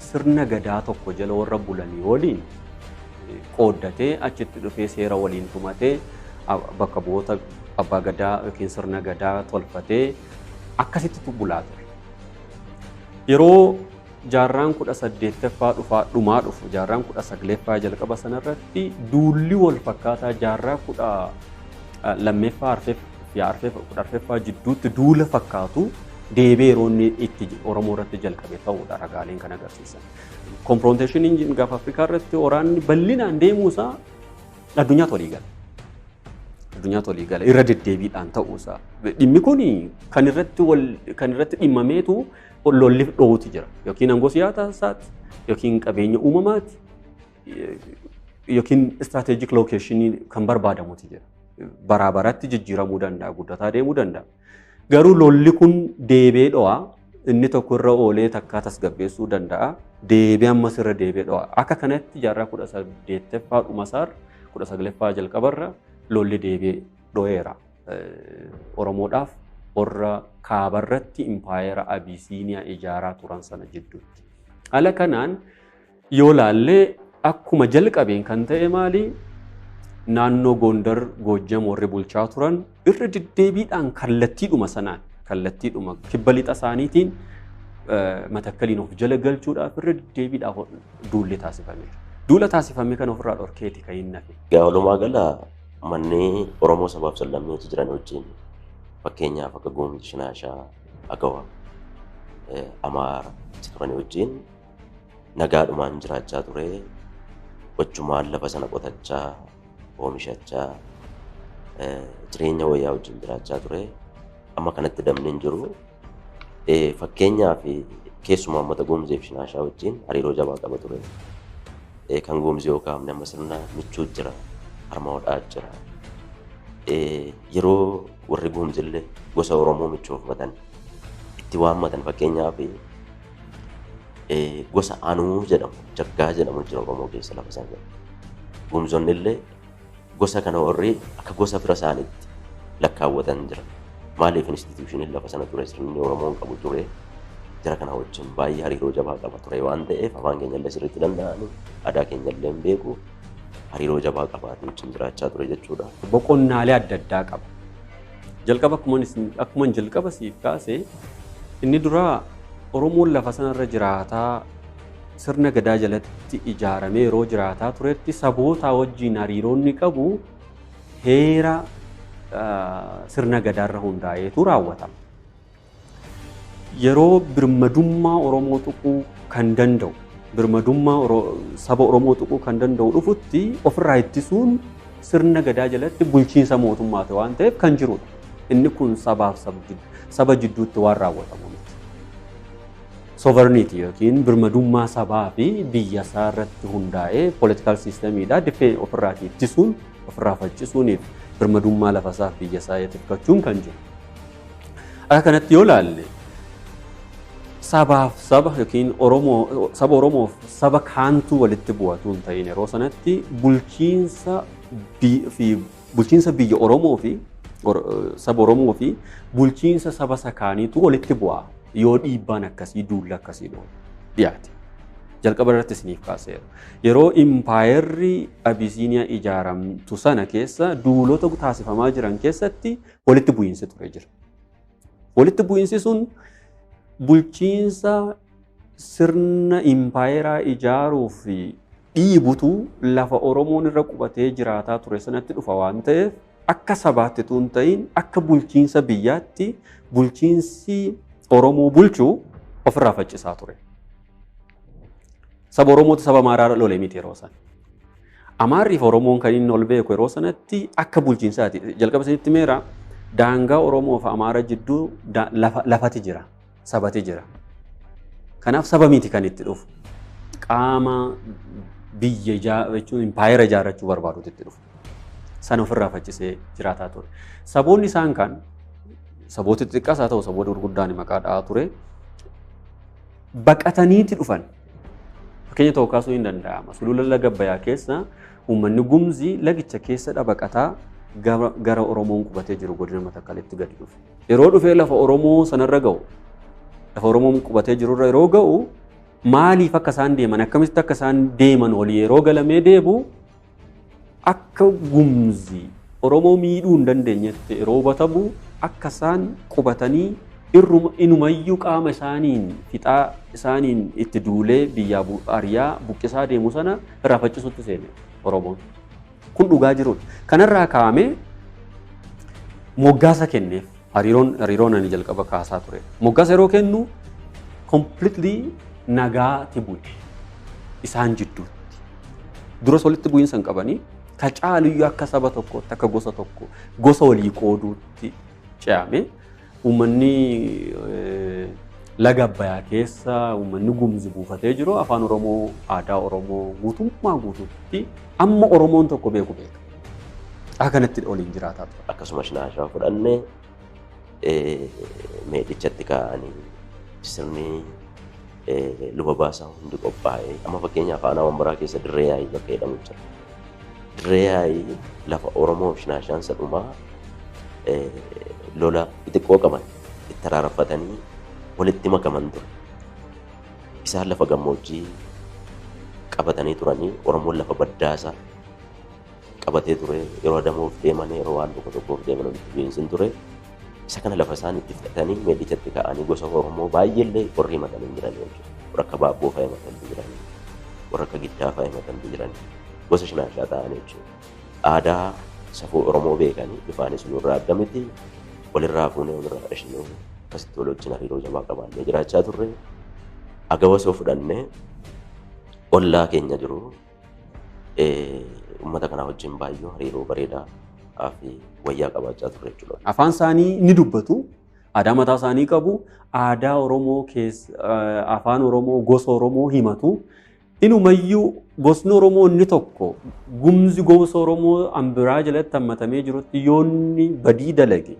sirna gadaa tokko jala warra bulanii waliin qooddatee achitti dhufee seera waliin tumatee bakka bu'oota abbaa gadaa yookiin sirna gadaa tolfatee akkasitti bulaa ture. Yeroo jaarraan 18ffaa dhumaa dhufu jaarraan 19ffaa jalqaba sanarratti duulli wal fakkaataa jaarraa 12ffaa jidduutti duula fakkaatu deebee yeroo inni itti Oromoo irratti jalqabe ta'uudha ragaaleen kan agarsiisan. Konfronteeshiniin gaafa Afrikaa irratti waraanni bal'inaan deemuusaa addunyaatu walii gala. Addunyaatu walii gala irra deddeebiidhaan ta'uusaa. Dhimmi kun kan irratti dhimmameetu lolli dhoowwutu jira. Yookiin aangoo siyaasaati, yookiin qabeenya uumamaati, yookiin istirateejik lookeeshinii kan barbaadamutu jira. Baraa baraatti jijjiiramuu danda'a, guddataa deemuu danda'a. Garuu lolli kun deebee dho'a inni tokko irra oolee takkaa tasgabbeessuu danda'a. Deebii ammas irra deebi'ee dho'a. Akka kanatti jaarraa 18ffaa dhumasaar 19ffaa jalqabarra lolli deebi'ee dho'eera. Oromoodhaaf warra kaabarratti impaayera Abisiiniyaa ijaaraa turan sana jidduutti. Ala kanaan yoo laallee akkuma jalqabeen kan ta'e maali? Naannoo Gondar Goojjam warri bulchaa turan irra deddeebiidhaan kallattiidhuma sanaan kallattiidhuma kibba lixa isaaniitiin matakkaliin of jala galchuudhaaf irra deddeebiidhaaf duulli taasifameera. Duula taasifame kan ofirraa dhorkeeti kan hin nafe. Walumaa gala manni Oromoo sabaaf sablammeetu jiran wajjin fakkeenyaaf akka Gumzi, Shinaashaa, Agawaa, Amaara turan wajjin nagaadhumaan jiraachaa ture. Wachumaan lafa sana qotachaa, oomishachaa, jireenya wayyaa wajjin jiraachaa ture. Amma kanatti damni hin jiru. Fakkeenyaaf keessumaa uummata Gumzii fi Shinaashaa wajjin hariiroo jabaa qaba ture. Kan Gumzii yookaan amma sirna michuu jira, harma hodhaa jira. Yeroo warri Gumzillee gosa Oromoo michuu uffatanii itti waammatan fakkeenyaaf gosa Anuu jedhamu, Jaggaa jedhamu jira Oromoo keessa lafa sana. Gumzonni illee gosa kana warri akka gosa fira isaaniitti lakkaawwatan jira. Maaliif instituutiiniin lafa sana ture sirni Oromoon qabu ture jara kana wajjin baay'ee hariiroo jabaa qaba ture waan ta'eef afaan keenya illee sirriitti danda'anii aadaa keenya illee hin beeku hariiroo jabaa qabaatu wajjin jiraachaa ture jechuudha. Boqonnaalee adda addaa qaba. Jalqaba akkuma jalqaba siif kaase inni duraa Oromoon lafa sanarra jiraataa sirna gadaa jalatti ijaaramee yeroo jiraataa turetti saboota wajjin hariiroonni qabu heera sirna gadaarra hundaa'eetu raawwatama. Yeroo birmadummaa Oromoo tuquu kan danda'u, birmadummaa saba Oromoo tuquu kan danda'u dhufutti ofirraa ittisuun sirna gadaa jalatti bulchiinsa mootummaa ta'e waan ta'eef kan jirudha. Inni kun sabaaf saba jidduutti waan raawwatamu miti. Sovereignty yookiin birmadummaa sabaa fi biyya isaa irratti hundaa'ee political systemiidha. Difee ofirraa ittisuun, ofirraa faccisuuniif birmadummaa lafa isaa fi biyya isaa eeggachuun kan jiru. Akka kanatti yoo laalle sabaaf saba yookiin saba Oromoof saba kaantuu walitti bu'atu hin ta'in yeroo sanatti bulchiinsa biyya Oromoo fi saba Oromoo fi bulchiinsa saba sakaaniitu walitti bu'a yoo dhiibbaan akkasii duulla akkasii dhiyaate. Jalqaba irratti isiniif kaaseera. Yeroo impaayerri Abisiiniyaa ijaaramtu sana keessa duulota taasifamaa jiran keessatti walitti bu'iinsi ture jira. Walitti bu'iinsi sun bulchiinsa sirna impaayeraa ijaaruuf dhiibutu lafa Oromoon irra qubatee jiraataa ture sanatti dhufa waan ta'eef akka sabaatti tun ta'in akka bulchiinsa biyyaatti bulchiinsi Oromoo bulchuu ofirraa faccisaa ture. Saba Oromootu saba Amaaraa lolee miti yeroo sana. Amaarrii fi Oromoon kan inni ol beeku yeroo sanatti akka bulchiinsaati. Jalqaba isinitti meera daangaa Oromoo fi Amaara jidduu lafati jira, sabati jira. Kanaaf saba miti kan itti dhufu. Qaama biyya jechuun impaayera ijaarrachuu barbaadutu itti dhufu. Sana ofirraa faccisee jiraataa ture. Saboonni isaan kan saboota xixiqqaas haa ta'u saboota gurguddaan maqaa dha'aa ture. Baqataniiti dhufan. Fakkeenya tokko kaasuu hin danda'ama. Sulula laga Abbayyaa keessa uummanni Gumzii lagicha keessa baqataa gara Oromoon qubatee jiru godina Matakkalitti gadi dhufe. Yeroo dhufee lafa Oromoo sanarra ga'u, lafa Oromoon qubatee jirurra yeroo ga'u maaliif akka isaan deeman akkamitti akka isaan deeman olii yeroo galamee deebu akka Gumzii Oromoo miidhuu hin dandeenyetti yeroo batamu akka isaan qubatanii inumayyuu qaama isaaniin fixaa isaaniin itti duulee biyyaa ariyaa buqqisaa deemu sana irraa faccisuutti seene Oromoon. Kun dhugaa jirudha. Kanarraa kaa'amee moggaasa kenneef hariiroon ani jalqaba kaasaa ture. Moggaasa yeroo kennu completely nagaatti bu'e isaan jidduutti. Duras walitti bu'iinsa hin qabanii ka caaliyyuu akka saba tokkootti akka gosa tokko gosa walii qooduutti ce'ame. Uummanni laga Abbayyaa keessa uummanni Gumzi buufatee jiru afaan Oromoo aadaa Oromoo guutummaa guutuutti amma Oromoon tokko beeku beeka. Akkanatti waliin jiraataa ture. Akkasuma Shinaashaa fudhannee meedhichatti kaa'anii sirni luba baasaa hundi qophaa'ee amma fakkeenyaaf aanaa wambaraa keessa dirree yaa'ii bakka jedhamu jira. Dirree yaa'ii lafa Oromoo shinaashaan sadhumaa lola xixiqqoo qaban itti araaraffatanii walitti makaman ture. Isaan lafa gammoojjii qabatanii turanii Oromoon lafa baddaasaa qabatee ture yeroo adamuuf deeman yeroo waan tokkoof deeman walitti bu'iinsi ture. Isa kana lafa isaan itti fudhatanii meedhichatti ka'anii gosa Oromoo baay'eellee qorrii himatanii jiran jechuudha. Warra akka Baabboo fa'aa himatanii jiran, warra akka Giddaa fa'aa himatanii jiran, gosa shinaashaa ta'an jechuudha. Aadaa safuu Oromoo beekanii bifaanis nurraa adda miti walirraa fuunee walirraa dhashinee akkasitti wal wajjin hariiroo jabaa qabaannee jiraachaa turre. Agawa soo fudhannee ollaa keenya jiru uummata kanaa wajjin baay'ee hariiroo bareedaa fi wayyaa qabaachaa turre jechuudha. Afaan isaanii ni dubbatu, aadaa mataa isaanii qabu, aadaa Oromoo keessa afaan Oromoo gosa Oromoo himatu. Inumayyuu gosni Oromoo inni tokko gumzi gosa Oromoo ambiraa jalatti hammatamee jirutti yoonni badii dalage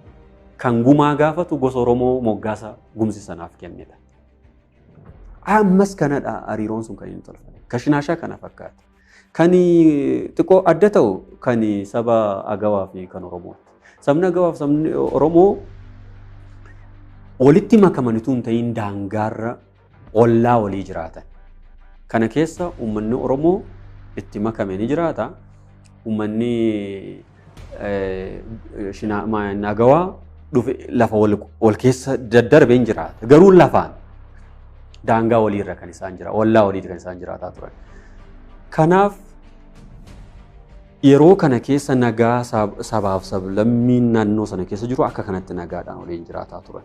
kan gumaa gaafatu gosa Oromoo moggaasa gumzi sanaaf kennedha. Ammas kanadha hariiroon sun kan inni tolfame. Kan shinaashaa kana fakkaata. Kan xiqqoo adda ta'u kan saba Agawaa fi kan Oromooti. Sabni Agawaa fi sabni Oromoo walitti makamanitu hin ta'in daangaarra ollaa walii jiraatan. Kana keessa uummanni Oromoo itti makame ni jiraata. Uummanni Agawaa dhufe lafa wal keessa daddarbee hin jiraata. Garuu lafaan daangaa waliirra kan isaan jira, ollaa waliirra kan isaan jiraataa turan. Kanaaf yeroo kana keessa nagaa sabaaf sablammiin naannoo sana keessa jiru akka kanatti nagaadhaan waliin jiraataa turan.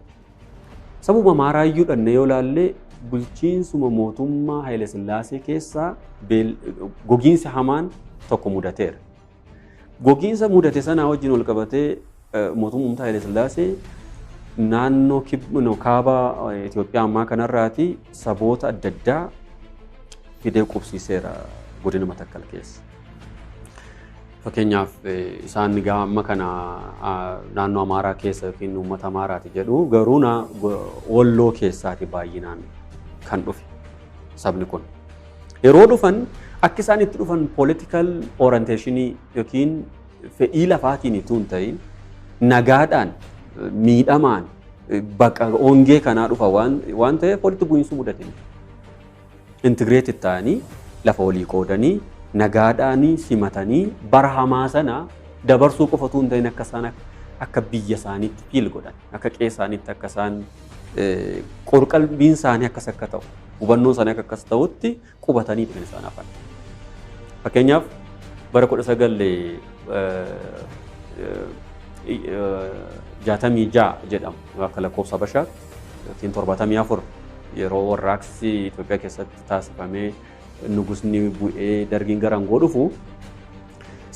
Sababa Amaaraayyuu dhannee yoo ilaalle bulchiinsuma mootummaa Haile Sillaasee keessaa gogiinsa hamaan tokko mudateera. Gogiinsa mudate sanaa wajjin wal qabatee mootummaa Haile Sillaasee naannoo kaaba Itoophiyaa ammaa kanarraati saboota adda addaa fidee qubsiiseera godina Matakkal keessa. Fakkeenyaaf isaan amma kana naannoo Amaaraa keessa yookiin uummata Amaaraati jedhu garuu Walloo keessaati baay'inaan kan dhufe sabni kun. Yeroo dhufan akka isaan itti dhufan political orientationii yookiin fedhii lafaatiin itti hin ta'in nagaadhaan miidhamaan bakka ongee kanaa dhufa waan ta'eef walitti bu'iinsa mudate. Integrated ta'anii lafa walii qoodanii nagaadhaan simatanii bara hamaa sana dabarsuu qofatu hin ta'in akka isaan akka biyya isaaniitti fiil godhan akka qe'ee isaaniitti akka isaan qorqalbiin isaanii akkas akka ta'u hubannoon isaanii akkas ta'utti qubatanii kan isaan hafan. Fakkeenyaaf bara 1966 jedhamu akka lakkoofsa Habashaatti yookiin 74 yeroo warraaqsi Itoophiyaa keessatti taasifamee nugusni bu'ee dargiin gara aangoo dhufu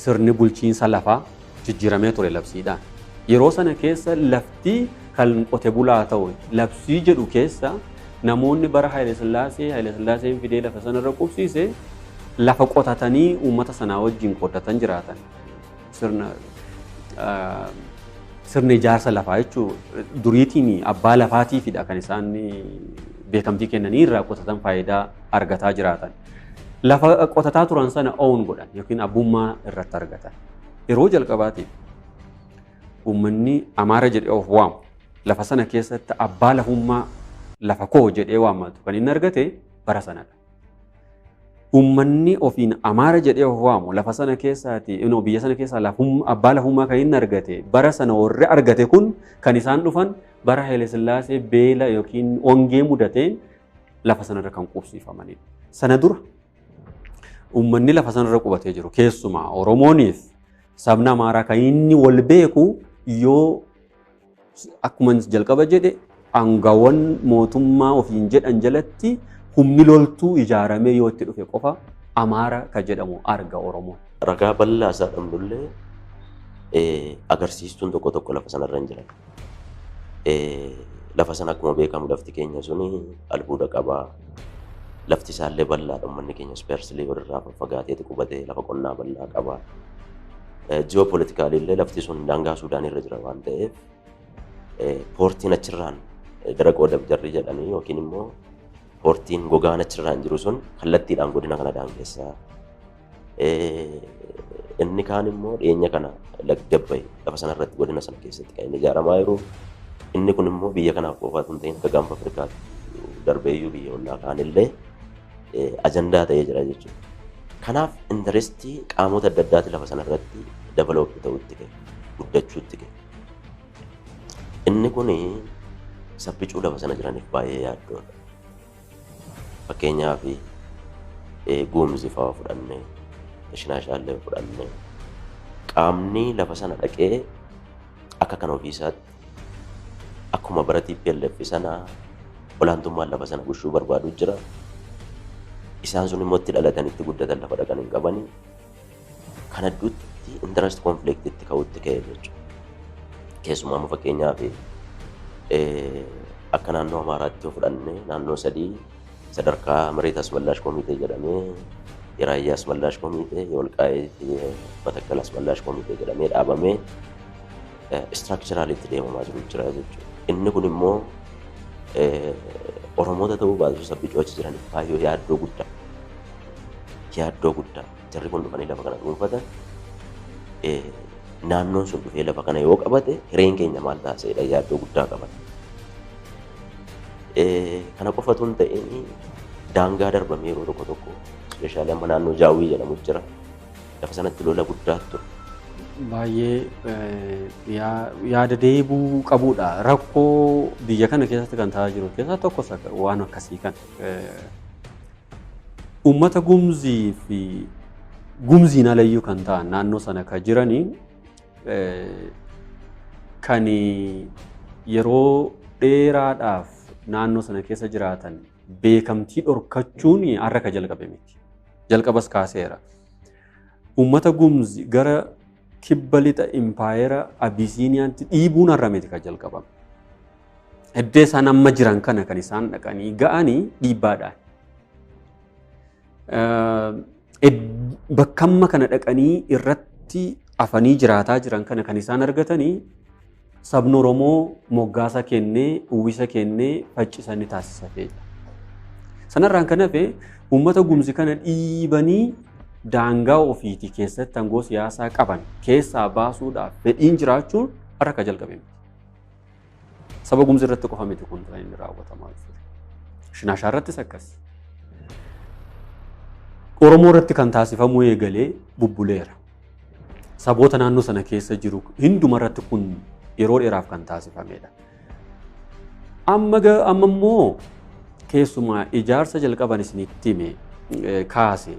sirni bulchiinsa lafaa jijjiiramee ture labsiidhaan. Yeroo sana keessa lafti kan qote bulaa ta'u labsii jedhu keessa namoonni bara Haile Sillaaseen fidee lafa sanarra qubsiise lafa qotatanii uummata sanaa wajjin qoodatan jiraatan. Sirni ijaarsa lafaa jechuun duriitiin abbaa lafaatiifidha kan isaan beekamtii kennanii irraa qotatan faayidaa argataa jiraatan. Lafa qotataa turan sana own godhan yookiin abbummaa irratti argatan. Yeroo jalqabaatiif uummanni Amaara jedhee of waamu lafa sana keessatti abbaa lafummaa lafa koo jedhee waammatu kan inni argate bara sanadha. Uummanni ofiin Amaara jedhee of waamu lafa sana keessaati biyya sana keessaa abbaa lafummaa kan inni argate bara sana warri argate kun kan isaan dhufan bara Haile Sillaasee beela yookiin ongee mudateen lafa sanarra kan qubsiifamanidha. Sana dura uummanni lafa sanarra qubatee jiru keessumaa Oromooniif sabni Amaaraa kan inni wal beeku yoo akkuma jalqaba jedhe aangaawwan mootummaa ofiin jedhan jalatti humni loltuu ijaaramee yoo itti dhufe qofa Amaara kan jedhamu arga Oromoo. Ragaa bal'aa isaa dhabnullee agarsiistuun tokko tokko lafa sanarra hin jiran. Lafa sana akkuma beekamu lafti keenya suni albuuda qabaa. Lafti isaallee bal'aadha. Uummanni keenya ispeersilii walirraa faffagaateeti qubatee lafa qonnaa bal'aa qabaa. Ji'oopolitikaalillee lafti sun daangaa Suudaan irra jira waan ta'eef poortiin achirraan daraqoo dabjarri jedhanii yookiin immoo hortiin gogaan achirraan jiru sun kallattiidhaan godina kana daangessaa. Inni kaan immoo dhiyeenya kana lagdabbaye lafa sanarratti godina sana keessatti kan inni ijaaramaa jiru. Inni kun immoo biyya kanaaf qofaatu hin ta'in akka gaanfa Afrikaatti darbeeyyuu biyya ollaa kaanillee ajandaa ta'ee jira jechuudha. Kanaaf intarestii qaamota adda addaati lafa sanarratti dabaloopi ta'utti ka'e, guddachuutti ka'e. Inni kun sabbicuu lafa sana jiraniif baay'ee yaaddoodha. Fakkeenyaaf Gumzi fa'aa fudhannee, Shinaashaallee fudhannee qaamni lafa sana dhaqee akka kan ofiisaatti akkuma bara TPLF sana olaantummaan lafa sana gushuu barbaadu jira. Isaan sun immoo itti dhalatan itti guddatan lafa dhaqan hin qabani. Kana duutti interest conflict itti ka'utti ka'e jechuudha. Keessumaa fakkeenyaaf akka naannoo Amaaraatti yoo fudhanne naannoo sadii sadarkaa Mareet Asmallaash Komitee jedhamee Raayyaa Asmallaash Komitee Walqaayit Matakkal Asmallaash Komitee jedhamee dhaabamee structuralitti deemamaa jiru jira jechuudha. Inni kun immoo Oromoota ta'uu baatu sabbicuu achi jiraniif baay'ee yaaddoo guddaa. Yaaddoo guddaa. Jarri kun dhufanii lafa kana dhuunfatan naannoon sun dhufee lafa kana yoo qabate hireen keenya maal taasisee yaaddoo guddaa qabata. Kana qofatu hin ta'in daangaa darbamee yeroo tokko tokko ispeeshaalii amma naannoo Jaawii jedhamu jira. Lafa sanatti lola guddaatu ture. Baay'ee yaada deebuu qabudha. Rakkoo biyya kana keessatti kan ta'aa jiru keessaa tokko waan akkasii kan uummata Gumzii fi Gumziin alayyuu kan ta'an naannoo sana kan jiranii kan yeroo dheeraadhaaf naannoo sana keessa jiraatan beekamtii dhorkachuun har'a ka jalqabe miti. Jalqabas kaaseera. Uummata Gumzii gara kibba lixa impaayera Abisiiniyaatti dhiibuun har'a miti kan jalqabame. Iddoo isaan amma jiran kana kan isaan dhaqanii ga'anii dhiibbaadhaan. Bakka amma kana dhaqanii irratti afanii jiraataa jiran kana kan isaan argatanii sabni Oromoo moggaasa kennee, uwwisa kennee faccisanii taasisateedha. Sanarraan kan hafe uummata Gumzii kana dhiibanii daangaa ofiitii keessatti aangoo siyaasaa qaban keessaa baasuudhaaf fedhiin jiraachuun har'a ka jalqabe miti. Saba Gumzii irratti qofa miti kun kan inni raawwatamaa jiru. Shinaashaa irrattis akkas. Oromoo irratti kan taasifamuu eegalee bubbuleera. Saboota naannoo sana keessa jiru hunduma irratti kun yeroo dheeraaf kan taasifamedha. Amma immoo keessumaa ijaarsa jalqaban isinitti hime kaase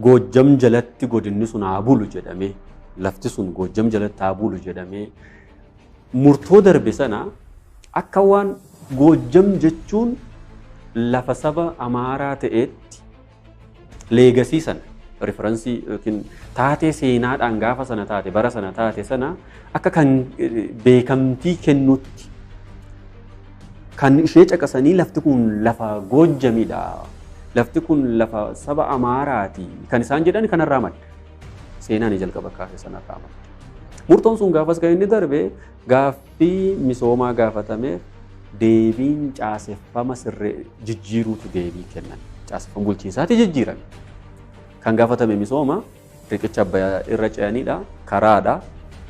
Goojjam jalatti godinni sun haa bulu jedhamee lafti sun Goojjam jalatti haa bulu jedhamee murtoo darbe sana akka waan Goojjam jechuun lafa saba Amaaraa ta'eetti leegasii sana referensii yookiin taatee seenaadhaan gaafa sana taate bara sana taate sana akka kan beekamtii kennutti kan ishee caqasanii lafti kun lafa Goojjamidha. Lafti kun lafa saba Amaaraati kan isaan jedhan kanarraa madda. Seenaan jalqaba kaase sanarraa madda. Murtoon sun gaafas kan inni darbe gaaffii misoomaa gaafatame deebiin caaseffama sirree jijjiiruutu deebii kennan. Caaseffama bulchiinsaati jijjiirame. Kan gaafatame misooma riqicha Abbayyaa irra ce'anidha. Karaadha.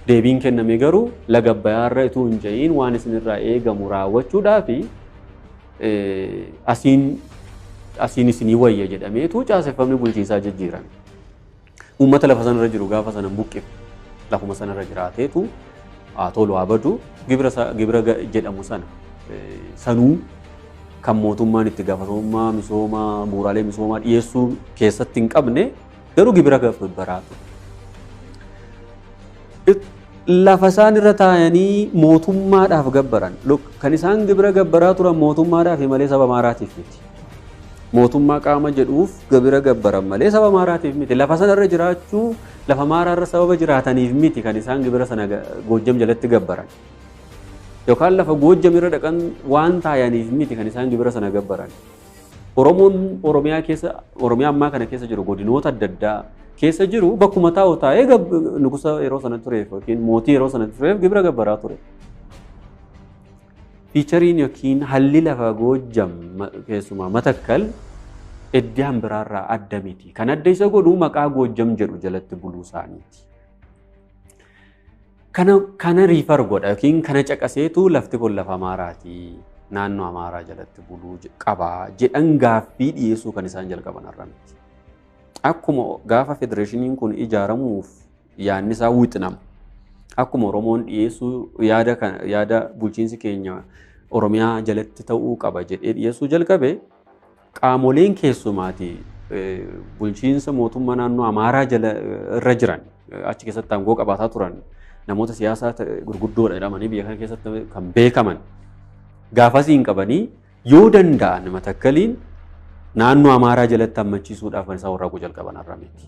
Deebiin kenname garuu laga Abbayyaa irra utuu hin ce'iin waan isinirraa eegamu raawwachuudhaafi asiin isinii wayya jedhameetu caaseffamni bulchiinsaa jijjiirame. Uummata lafa sanarra jiru gaafa sana buqqif lafuma sanarra jiraateetu tolu haa badu gibira jedhamu sana sanuu kan mootummaan itti gaafatamummaa misoomaa bu'uuraalee misoomaa dhiyeessuu keessatti hin qabne garuu gibira baraatu. Lafa isaan irra taa'anii mootummaadhaaf gabbaran kan isaan gibira gabbaraa turan mootummaadhaaf malee saba Amaaraatiif miti. Mootummaa qaama jedhuuf gibira gabbaran malee saba Amaaraatiif miti. Lafa sanarra jiraachuu lafa Amaaraarra sababa jiraataniif miti kan isaan gibira sana Goojjam jalatti gabbaran. Yookaan lafa Goojjam irra dhaqan waan taa'aniif miti kan isaan gibira sana gabbaran. Oromoon Oromiyaa ammaa kana keessa jiru godinoota adda addaa keessa jiru bakkuma taa'u taa'ee nugusa yeroo sana tureef yookiin mootii yeroo sana tureef gibira gabbaraa ture. fiichariin yookiin halli lafa Goojjam keessumaa Matakkal iddaan biraarraa adda miti. Kan adda isa godhu maqaa Goojjam jedhu jalatti buluu isaaniiti. Kana riifar godha yookiin kana caqaseetu lafti kun lafa Amaaraati. Naannoo Amaaraa jalatti buluu qaba jedhan gaaffii dhiyeessuu kan isaan jalqaban irra miti. Akkuma gaafa federeeshiniin kun ijaaramuuf yaadni isaa wixinama. Akkuma Oromoon dhiyeessuu yaada bulchiinsi keenya Oromiyaa jalatti ta'uu qaba jedhee dhiyeessuu jalqabe qaamoleen keessumaati bulchiinsa mootummaa naannoo Amaaraa jala irra jiran achi keessatti aangoo qabaataa turan namoota siyaasaa gurguddoodha jedhamanii biyya kana keessatti kan beekaman gaafasii hin qabanii yoo danda'an Matakkaliin naannoo Amaaraa jalatti hammachiisuudhaaf kan isaan warraaquu jalqaban irra miti.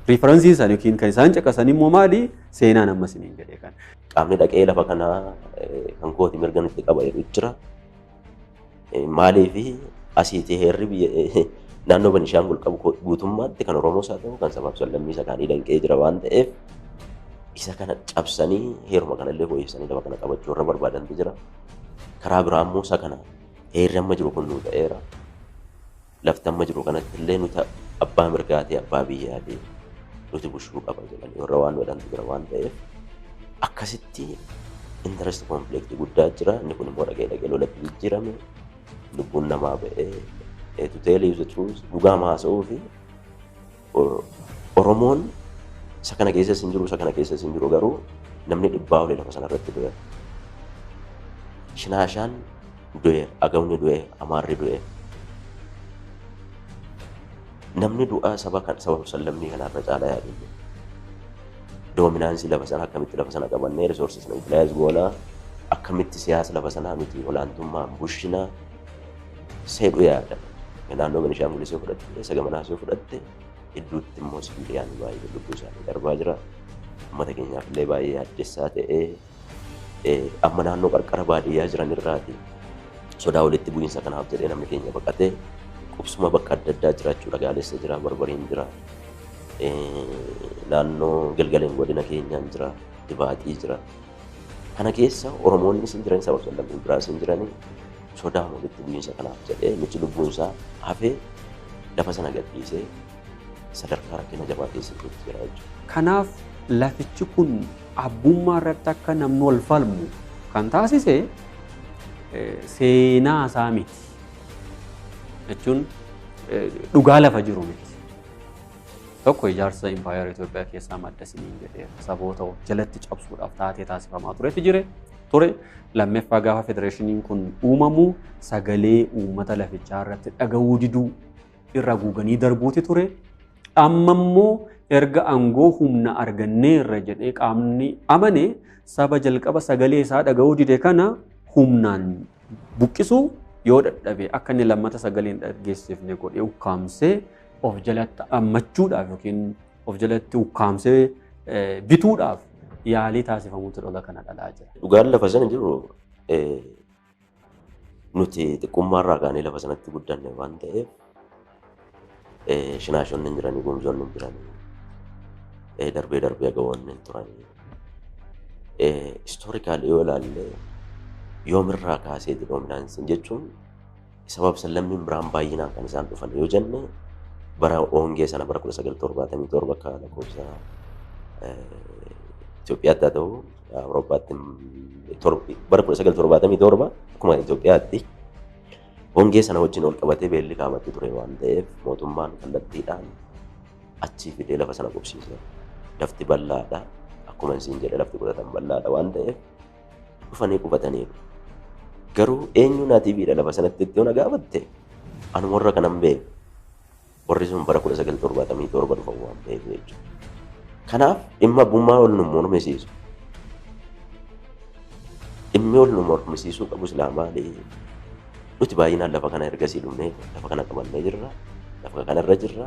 Riifaransiin isaanii yookiin kan isaan caqasan immoo maali? Seenaan ammas hin jedhee kan. Qaamni dhaqee lafa kanaa kan kooti mirgan itti qaba jedhu jira. Maaliif asiitii heerri naannoo Beenishaangul qabu guutummaatti kan Oromoos haa ta'u kan sabaaf sallammii isa kaanii danqee jira waan ta'eef isa kana cabsanii heeruma kanallee fooyyessanii lafa kana qabachuu irra barbaadantu jira. Karaa biraa immoo isa kana heerri amma jiru kun nuu ta'eera. Lafti amma jiru kanatti illee nuti abbaa mirgaatee abbaa biyyaatee nuti bushuu qaba jedhanii warra waan godhantu jira waan ta'eef akkasitti interest conflict guddaa jira. Inni kun immoo dhaqee lolatti jijjiirame lubbuun namaa ba'ee to tell you the truth dhugaa haasa'uu fi Oromoon isa kana keessas hin jiru isa kana keessas hin jiru garuu namni dhibbaa olee lafa sanarratti du'e. Shinaashaan du'e, Agawni du'e, Amaarri du'e. Namni du'aa saba sallammii kanarra caalaa yaaduu. Doominaansii lafa sanaa akkamitti lafa sana qabannee resources na utilize goonaa akkamitti siyaasa lafa sanaa nuti olaantummaan bushinaa seedhu yaada. Naannoo Beenishaangul yoo fudhatte, Sagamanaa yoo fudhatte idduutti immoo sibiiliyaan baay'ee lubbuu isaanii darbaa jira. Uummata keenyaaf illee baay'ee yaaddessaa ta'ee amma naannoo qarqara baadiyyaa jiran irraati sodaa walitti bu'iinsa kanaaf jedhee namni keenya baqatee qubsuma bakka adda addaa jiraachuu dhagaalessa jira, barbariin jira. Naannoo Galgaleen godina keenyaan jira, Dibaaxii jira. Kana keessa Oromoonni isin jiran sababa sallammii biraas hin jiranii sodaa walitti bu'iinsa kanaaf jedhee michi lubbuunsaa hafee lafa sana gadhiisee sadarkaa rakkina jabaa keessatti jira jechuudha. Kanaaf lafichi kun abbummaa irratti akka namni wal falmu kan taasise seenaa isaa miti. Jechuun dhugaa lafa jiru miti. Tokko ijaarsa impaayera Itoophiyaa keessaa madda siniin jedhee saboota jalatti cabsuudhaaf taatee taasifamaa ture. Lammaffaa gaafa federeeshiniin kun uumamu sagalee uummata lafichaa irratti dhagahuu diduu irra guuganii darbuuti ture. Amma immoo erga aangoo humna arganneerra jedhee qaamni amane saba jalqaba sagalee isaa dhagahuu dide kana humnaan buqqisuu yoo dadhabe akka inni lammata sagaleen dhageessifne godhee ukkaamsee of jalatti hammachuudhaaf yookiin of jalatti ukkaamsee bituudhaaf yaalii taasifamuutu lola kana dhalaa jira. Dhugaan lafa sana jiru nuti xiqqummaarraa kaanee lafa sanatti guddanne waan ta'eef shinaashonni hin jiranii, gumzoonni hin jiranii, darbee agawoonni hin turanii. Istoorikaali yoo ilaalle yoomirraa kaaseeti doominaansiin jechuun sabab sallammiin biraan baay'inaan kan isaan dhufan yoo jenne bara Ongee sana bara 1977 akka lakkoofsa Itoophiyaatti haa ta'u Awurooppaatti bara 1977 akkuma Itoophiyaatti Ongee sana wajjin ol qabatee beelli kaamatti ture waan ta'eef mootummaan kallattiidhaan achii fidee lafa sana qubsiise. Lafti bal'aadha. Akkuma isin jedhe lafti qotatan bal'aadha waan ta'eef dhufanii qubataniiru. Garuu eenyu naatiiviidha lafa sanatti itti ona gaafatte anuma warra kanan beeku. Warri sun bara 1977 dhufan waan beeku jechuudha. Kanaaf dhimma abbummaa ol nu mormisiisu. Dhimmi ol nu mormisiisuu qabu islaamaadha. Nuti baay'inaan lafa kana ergasii dhumnee lafa kana qabannee jirra. Lafa kanarra jirra.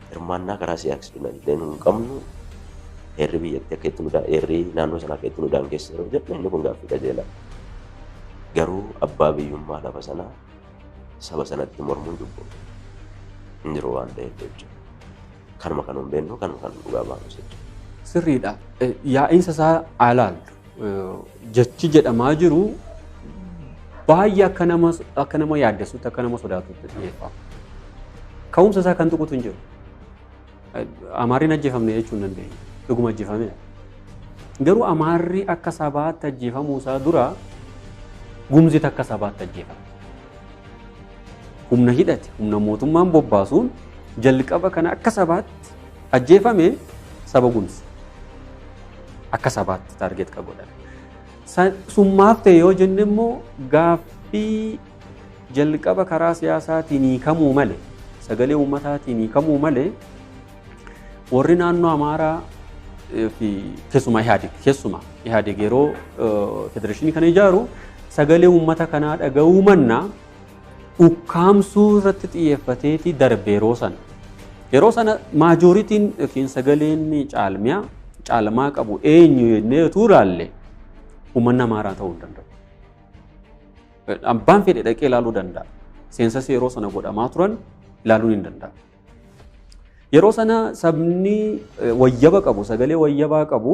Hirmaannaa karaa siyaasni illee nu hin qabnu. Heerri biyyatti akka itti heerri naannoo sanaa akka itti nu daangeessa yeroo jedhu inni kun gaaffii qajeelaa. Garuu abbaa biyyummaa lafa sanaa saba sanatti mormuun jibbu hin jiru waan ta'eef jechuudha. Kanuma kan hin beeknu kanuma kan dhugaa baanu jechuudha. Sirriidha. Yaa'iinsa isaa alaallu jechi jedhamaa jiru baay'ee akka nama yaaddessutti akka nama sodaatutti dhiyeeffama. Ka'umsa isaa kan tuqutu hin jiru. Amaarriin ajjeefamne jechuu hin dandeenye. Dhuguma ajjeefamee. Garuu amaarri akka sabaatti ajjeefamuu isaa dura gumzit akka sabaatti ajjeefame. Humna hidhate, humna mootummaan bobbaasuun jalqaba kana akka sabaatti ajjeefame saba gumzi. Akka sabaatti taargeet ka godhame. Summaaf ta'e yoo jenne immoo gaaffii jalqaba karaa siyaasaatiin hiikamuu malee, sagalee uummataatiin hiikamuu malee, warri naannoo Amaaraa fi keessumaa Ihaadig yeroo federeeshinii kana ijaaru sagalee uummata kanaa dhaga'uu mannaa ukkaamsuu irratti xiyyeeffateeti darbe yeroo sana maajooritiin yookiin sagaleen caalmaa qabu eenyu jennee utuu ilaalle uummanni Amaaraa ta'uu hin danda'u. Abbaan fedhe dhaqee ilaaluu danda'a. Seensasii yeroo sana godhamaa turan ilaaluun hin danda'a. Yeroo sana sabni wayyaba qabu, sagalee wayyabaa qabu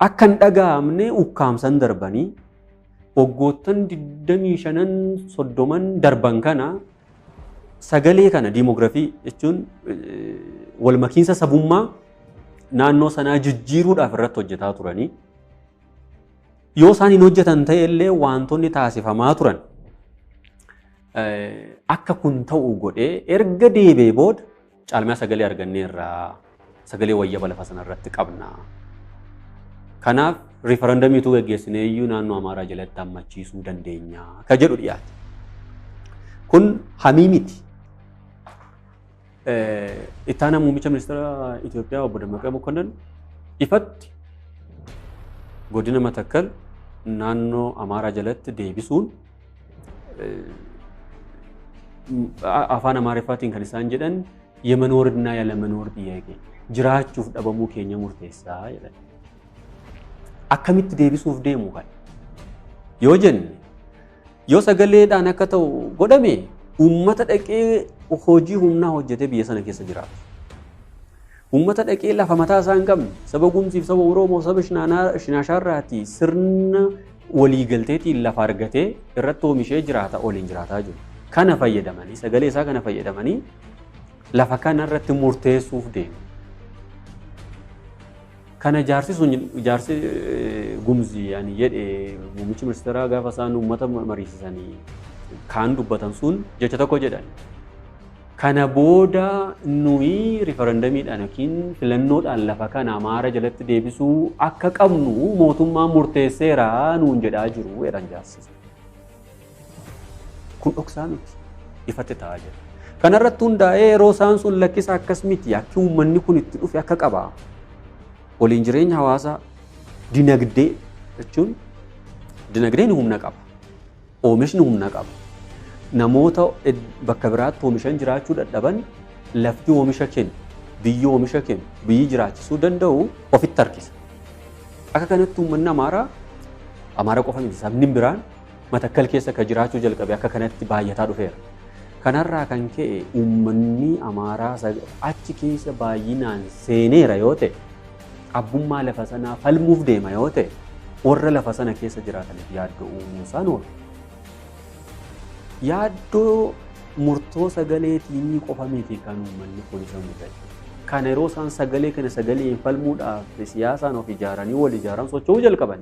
akka hin dhaga'amne ukkaamsan darbanii waggoottan 25 darban kana sagalee kana diimoogiraafii jechuun walmakiinsa sabummaa naannoo sanaa jijjiiruudhaaf irratti hojjetaa turanii yoo isaan hin hojjetan ta'e illee wantoonni taasifamaa turan akka kun ta'u godhee erga deebee booda caalmaa sagalee arganneerraa sagalee wayyaba lafa sana irratti qabna. Kanaaf riifarandamiitu gaggeessinee iyyuu naannoo Amaaraa jalatti hammachiisuu dandeenya ka jedhu dhiyaate. Kun hamii miti. Ittaanaa muummicha ministeera Itoophiyaa obbo Dammaqee Mokonnon ifatti godina Matakkal naannoo Amaaraa jalatti deebisuun afaan Amaariffaatiin kan isaan jedhan የመኖርና ያለመኖር ጥያቄ ጅራቹፍ ደበሙ ኬኛ ሙርቴሳ ይላል አከሚት ዴቢሱፍ ዴሙ ካል ዮጀን ዮ ሰገሌዳን አከተው ጎደሜ ኡመተ ደቄ ሆጂ ሁምና ሆጀቴ ቢየሰነ ከሰ ጅራ ኡመተ ደቄ ለፈመታ ሳንቀም ሰበጉም ሲፍ ሰበ ኦሮሞ ሰበሽናና ሽናሻራቲ ስርነ ወሊ ገልቴቲ ለፋርገቴ ረቶ ሚሼ ጅራታ ኦሊን ጅራታ ጁ ከነ ፈየደመኒ ሰገሌሳ ከነ ፈየደመኒ lafa kana irratti murteessuuf deemu. Kana jaarsi gumzi yaani jedhe muummichi ministeeraa gaafa isaan uummata mariisisanii kaan dubbatan sun jecha tokko jedhan. Kana booda nuyi riifarandamiidhaan yookiin filannoodhaan lafa kana Amaara jalatti deebisuu akka qabnu mootummaan murteesseera nuun jedhaa jiru jedhan jaarsi. Kun dhoksaa miti ifatti ta'aa jira. Kanarratti hundaa'ee yeroo isaan sun lakkisa akkas miti akka uummanni kun itti dhufe akka qaba. Waliin jireenya hawaasaa dinagdee jechuun dinagdeen humna qaba. Oomishni humna qaba. Namoota bakka biraatti oomishan jiraachuu dadhaban lafti oomisha kennu, biyyi oomisha kennu, biyyi jiraachisuu danda'u ofitti harkisa. Akka kanatti uummanni Amaaraa qofa miti sabni biraan Matakkal keessa akka jiraachuu jalqabe akka kanatti baay'ataa dhufeera. Kanarraa kan ka'e uummanni Amaaraa achi keessa baay'inaan seeneera yoo ta'e abbummaa lafa sanaa falmuuf deema yoo ta'e warra lafa sana keessa jiraataniif yaaddoo uumuusaan oolu. Yaaddoo murtoo sagaleetiin qofa miti kan uummanni kun isa mudate. Kana yeroo isaan sagalee kana sagalee falmuudhaaf siyaasaan of ijaaranii wal ijaaran socho'uu jalqaban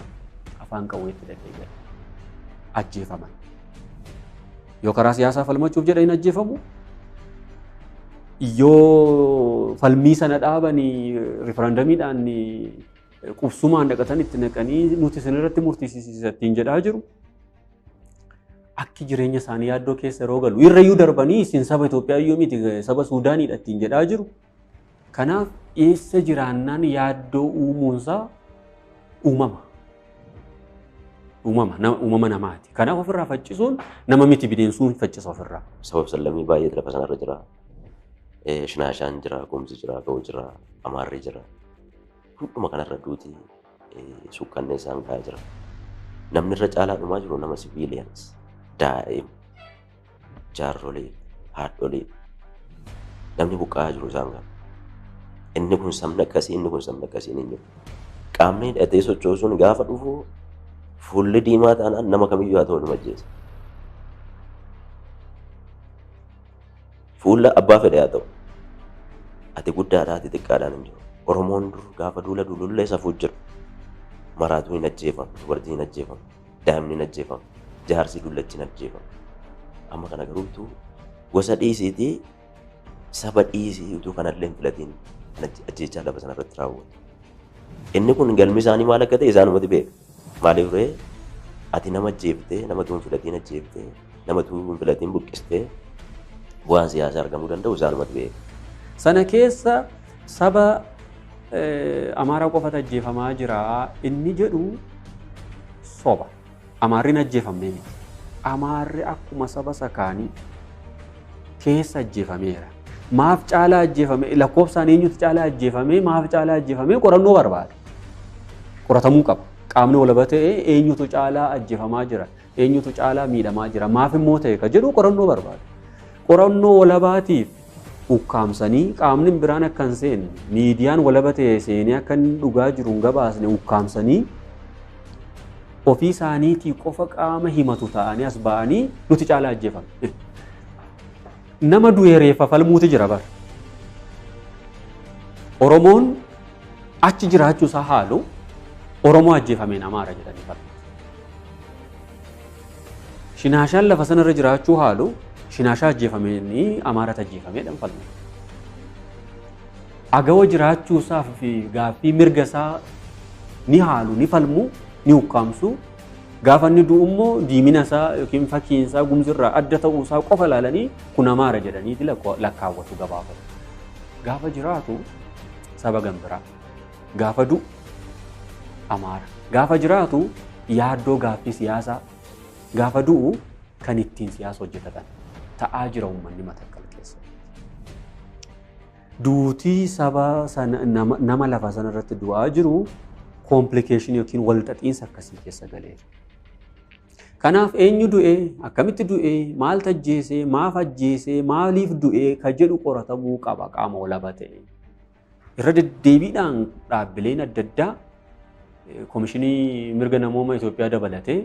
afaan qawweetti dhaqee ajjeefaman. Yoo karaa siyaasaa falmachuuf jedhanii ajjeefamu yoo falmii sana dhaabanii riifarandamiidhaan qubsumaan dhaqatan itti naqanii nuti sanirratti murtiisisattiin jedhaa jiru akki jireenya isaanii yaaddoo keessa yeroo galu irrayyuu darbanii isin saba Itoophiyaa iyyuu miti saba Suudaaniidha ittiin jedhaa jiru. Kanaaf eessa jiraannaan yaaddoo uumuunsaa uumama. Uumama namaati. Kanaaf ofirraa faccisuun nama miti bineensuun faccisa ofirraa. Sabab sallamii baay'ee lafa sanarra jira. Shinaashaan jira, Gumzi jira, Ga'uu jira, Amaarri jira. Hunduma kanarra duuti sukkannee isaan ka'aa jira. Namni irra caalaa dhumaa jiru nama siviiliyans, daa'im, jaarrolee, haadholee. Namni buqqa'aa jiru isaan kana. Inni kun sabni akkasii, inni kun sabni akkasii hin jiru. Qaamni hidhatee sochoosuun gaafa dhufu fuulli diimaa taanaan nama kamiyyuu haa ta'u nama ajjeesa. fuula abbaa fedhe haa ta'u ati guddaadhaa ati xiqqaadhaan hin jiru. Oromoon dur gaafa duula duulullee safuutu jira. Maraatu hin ajjeefamu, dubartii hin ajjeefamu, daa'imni hin ajjeefamu, jaarsi dullachi hin ajjeefamu. Amma kana garuutu gosa dhiisiitii saba dhiisii utuu kanallee hin filatiin ajjeechaa lafa sanarratti raawwatu. Inni kun galmi isaanii maal akka ta'e isaanumatti beeka. Maaliif ree ati nama ajjeeftee, nama utuu hin filatiin ajjeeftee, nama utuu hin filatiin buqqistee bu'aan siyaasaa argamuu danda'u isaanumatti beeka. Sana keessa saba Amaaraa qofatu ajjeefamaa jira inni jedhu soba. Amaarri hin ajjeefamne miti. Amaarri akkuma saba sakaanii keessa ajjeefameera. Maaf caalaa ajjeefame lakkoofsaan eenyutu caalaa ajjeefame maaf caalaa ajjeefame qorannoo barbaada. Qoratamuu qaba. Qaamni walaba ta'e eenyutu caalaa ajjeefamaa jira, eenyutu caalaa miidhamaa jira, maaf immoo ta'e ka jedhu qorannoo barbaada. Qorannoo walabaatiif ukkaamsanii qaamni biraan akka hin seenne miidiyaan walaba ta'e seenee akka inni dhugaa jiru hin gabaasne ukkaamsanii ofii isaaniitii qofa qaama himatu ta'anii as ba'anii nuti caalaa ajjeefame. Nama du'ee reeffa falmuuti jira bara. Oromoon achi jiraachuu isaa haalu Oromoo ajjeefameen Amaara jedhanii falmu. Shinaashaan lafa sanarra jiraachuu haalu Shinaashaa ajjeefameenii Amaaratu ajjeefameedhaan falmu. Agawa jiraachuu isaaf fi gaaffii mirga isaa ni haalu, ni falmu, ni ukkaamsu. Gaafa inni du'u immoo diimina isaa yookiin fakkiin isaa gumzirraa adda ta'uu isaa qofa ilaalanii kun Amaara jedhaniiti lakkaawwatu gabaafatu. Gaafa jiraatu saba gambiraa. Gaafa du'u Amaara. Gaafa jiraatu yaaddoo gaaffii siyaasaa. Gaafa du'u kan ittiin siyaasa hojjetatan ta'aa jira uummanni Matakkal keessa. Duutii saba nama lafa sanarratti du'aa jiru komplikeeshinii yookiin walxaxiinsa akkasii keessa galeera. Kanaaf eenyu du'ee, akkamitti du'ee, maal ajjeesee, maaf ajjeesee, maaliif du'ee ka jedhu qoratamuu qaba qaama walaba ta'e. Irra deddeebiidhaan dhaabbileen adda addaa Komishinii Mirga Namooma Itoophiyaa dabalatee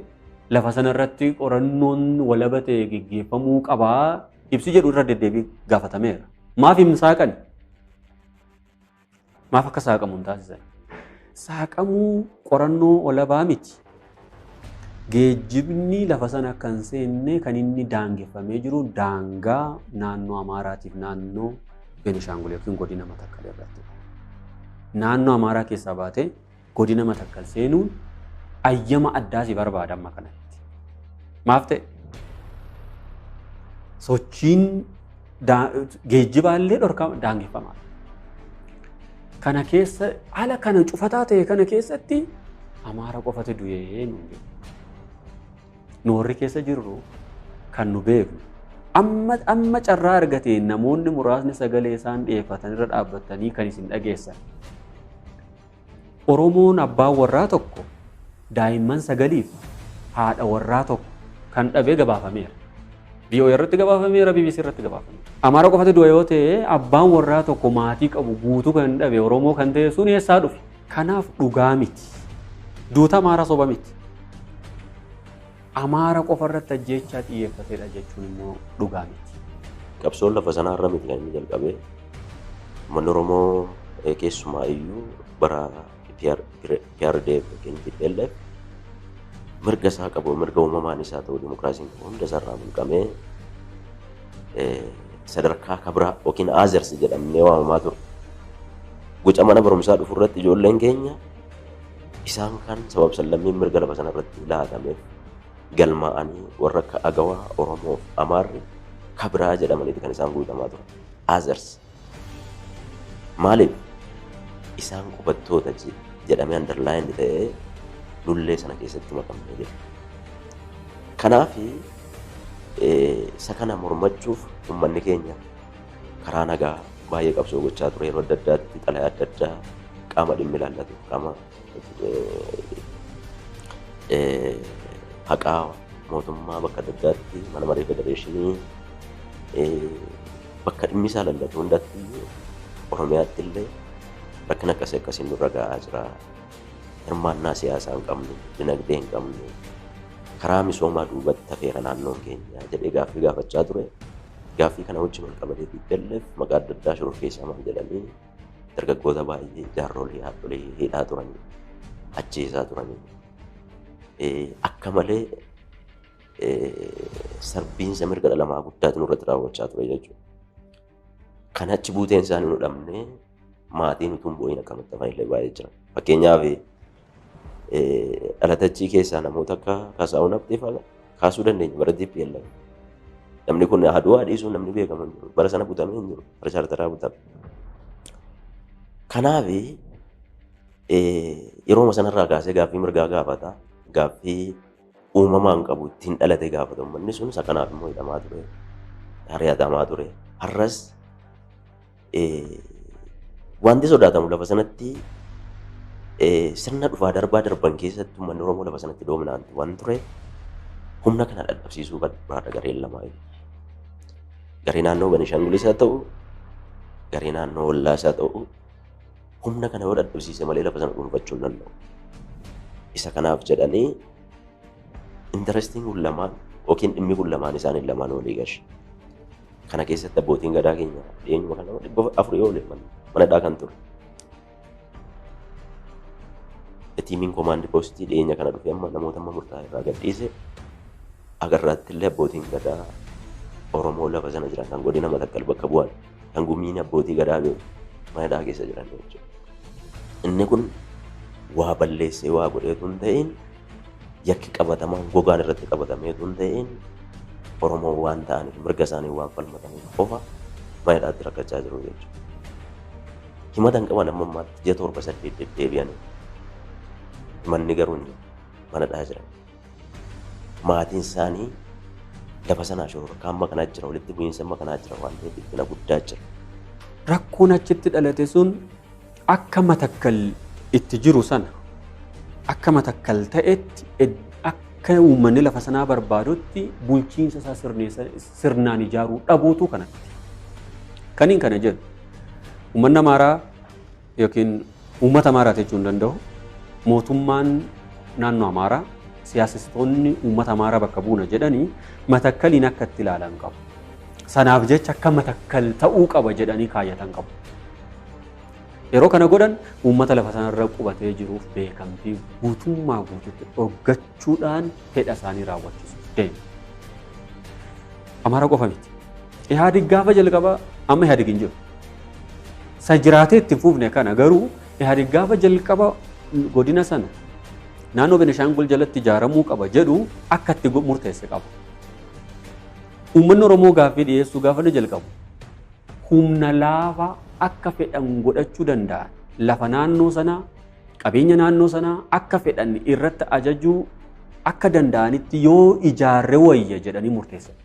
lafa sanarratti qorannoon walaba ta'e gaggeeffamuu qabaa ibsi jedhu irra deddeebii gaafatameera. Maaf hin saaqan? Maaf akka saaqamu hin taasisan? Saaqamuu qorannoo walabaa miti. Geejjibni lafa sana akka hin seenne kan inni daangeffamee jiru daangaa naannoo Amaaraatiif naannoo Beenishaangul yookiin godina Matakkal irratti. Naannoo Amaaraa keessaa baatee godina Matakkal seenuun ayyama addaa si barbaada amma kanatti. Maaf ta'e? Sochiin geejjibaallee daangeffamaa. Kana keessa haala kana cufataa ta'e kana keessatti Amaara qofatu du'ee nuun jedhu. Nu warri keessa jirru kan nu beeknu amma carraa argateen namoonni muraasni sagalee isaan dhiyeeffatan irra dhaabbatanii kan isin dhageessan. Oromoon abbaan warraa tokko daa'imman sagaliif haadha warraa tokko kan dhabee gabaafameera. VOA irratti gabaafameera, BBC irratti gabaafameera. Amaara qofatu du'a yoo ta'e abbaan warraa tokko maatii qabu guutuu kan dhabe Oromoo kan ta'e sun eessaa dhufe? Kanaaf dhugaa miti. Duuta Amaara soba miti. Amaara qofa irratti ajjeechaa xiyyeeffateedha jechuun immoo dhugaa miti. Qabsoon lafa sanaarra miti kan inni jalqabee uummanni Oromoo keessumaa iyyuu bara PRDF yookiin TPLF mirga isaa qabu, mirga uumamaan isaa ta'u dimokiraasiin hunda isaarraa mulqamee sadarkaa kabraa yookiin aazersi jedhamee waamamaa ture. Guca mana barumsaa dhufu irratti ijoolleen keenya isaan kan sabab sallammiin mirga lafa sanarratti laatameef galmaa'anii warra akka Agawaa, Oromoo fi Amaarri kabraa jedhamaniiti kan isaan guutamaa ture. Aazersi. Maaliif? Isaan qubattoota jedhamee underline ta'ee lullee sana keessatti makamee jira. Kanaaf isa kana mormachuuf uummanni keenya karaa nagaa baay'ee qabsoo gochaa ture. Yeroo adda addaatti xalayaa adda addaa qaama dhimmi ilaallatu qaama haqaa mootummaa bakka adda addaatti mana marii federeeshinii bakka dhimmi isaa ilaallatu hundatti Oromiyaatti illee rakkina akkasiin nurra ga'aa jira. Hirmaannaa siyaasaa hin qabnu, dinagdee hin qabnu, karaa misoomaa duubatti hafeera naannoon keenya jedhee gaaffii gaafachaa ture. Gaaffii kana wajjin wal qabatee TPLF maqaa adda addaa shoror keessaa maal jedhanii dargaggoota baay'ee jaarrolee haadholee hidhaa turanii ajjeesaa turanii akka malee sarbiinsa mirga dhala namaa guddaatu nurratti raawwachaa ture jechuudha. Kan achi buuteen isaanii nu dhabnee maatiin utuun boo'iin akka maxxanfan illee baay'ee jira. Fakkeenyaaf dhalatachii keessaa namoota akka Kaasaawun Habteefaa kaasuu dandeenya bara TPLF. Namni kun Aduwaa dhiisuu namni beekamu hin jiru. Bara sana butamee hin jiru. Bara chaartaraa butame. Kanaaf yeroo sanarraa kaasee gaaffii mirgaa gaafata. Gaaffii uumamaan qabu ittiin dhalate gaafata. Uummanni sun isa kanaaf immoo hidhamaa ture. Ari'atamaa ture. Har'as wanti sodaatamu lafa sanatti sirna dhufaa darbaa darban keessatti uummanni Oromoo lafa sanatti doominaanti waan ture humna kana dadhabsiisuu barbaada gareen lamaa. Garee naannoo Benishaangulis haa ta'u, garee naannoo Wallaas haa ta'u, humna kana yoo dadhabsiise malee lafa sana dhuunfachuu hin danda'u. Isa kanaaf jedhanii intarestiin kun lamaan yookiin dhimmi kun lamaan isaanii lamaan walii gashi. Kana keessatti abbootiin gadaa keenya dhiyeenyuma kana 400 oolee manadhaa kan ture. Tiimiin koomaandii poostii dhiyeenya kana dhufe amma namoota amma murtaa'e irraa gadhiise agarraatti illee abbootiin gadaa Oromoo lafa sana jiran kan godina Matakkal bakka bu'an kan gumiin abbootii gadaa beeku manadhaa keessa jiran jechuudha. Inni kun waa balleessee waa godheetu hin ta'in yakki qabatamaan gogaan irratti qabatameetu hin ta'in Oromoo waan ta'aniif mirga isaanii waan falmataniif qofa manadhaatti rakkachaa jiru jechuudha. Himatan qaban amma ammaatti ji'a 7-8 deddeebi'anii manni garuu hin jiru manadhaa jiran. Maatiin isaanii lafa sanaa shororkaa amma kanaa jira walitti bu'iinsa amma kanaa jira waan ta'eef dhiphina guddaa jira. Rakkoon achitti dhalate sun akka Matakkal itti jiru sana akka Matakkal ta'etti akka uummanni lafa sanaa barbaadutti bulchiinsa isaa sirnaan ijaaruu dhabuutu kanatti. Kaniin kana jedhu uummanni Amaaraa yookiin uummata Amaaraa jechuu hin danda'u mootummaan naannoo Amaaraa siyaasistoonni uummata Amaaraa bakka buuna jedhanii Matakkaliin akka itti ilaalan qabu. Sanaaf jecha akka Matakkal ta'uu qaba jedhanii kaayyatan qabu. Yeroo kana godhan uummata lafa sanarra qubatee jiruuf beekamtii guutummaa guutuutti dhorgachuudhaan fedha isaanii raawwachiisuuf deemu. Amaaraa qofa miti. Ihaadig gaafa jalqaba amma Ihaadig hin jiru. Sa jiraatee itti fuufne kana garuu Ihaadig gaafa jalqaba godina sana naannoo Benishaangul jalatti ijaaramuu qaba jedhu akka itti murteesse qaba. Uummanni Oromoo gaaffii dhiyeessuu gaafa ni jalqabu. Humna laafaa akka fedhan godhachuu danda'an lafa naannoo sanaa qabeenya naannoo sanaa akka fedhan irratti ajajuu akka danda'anitti yoo ijaarre wayya jedhanii murteessan.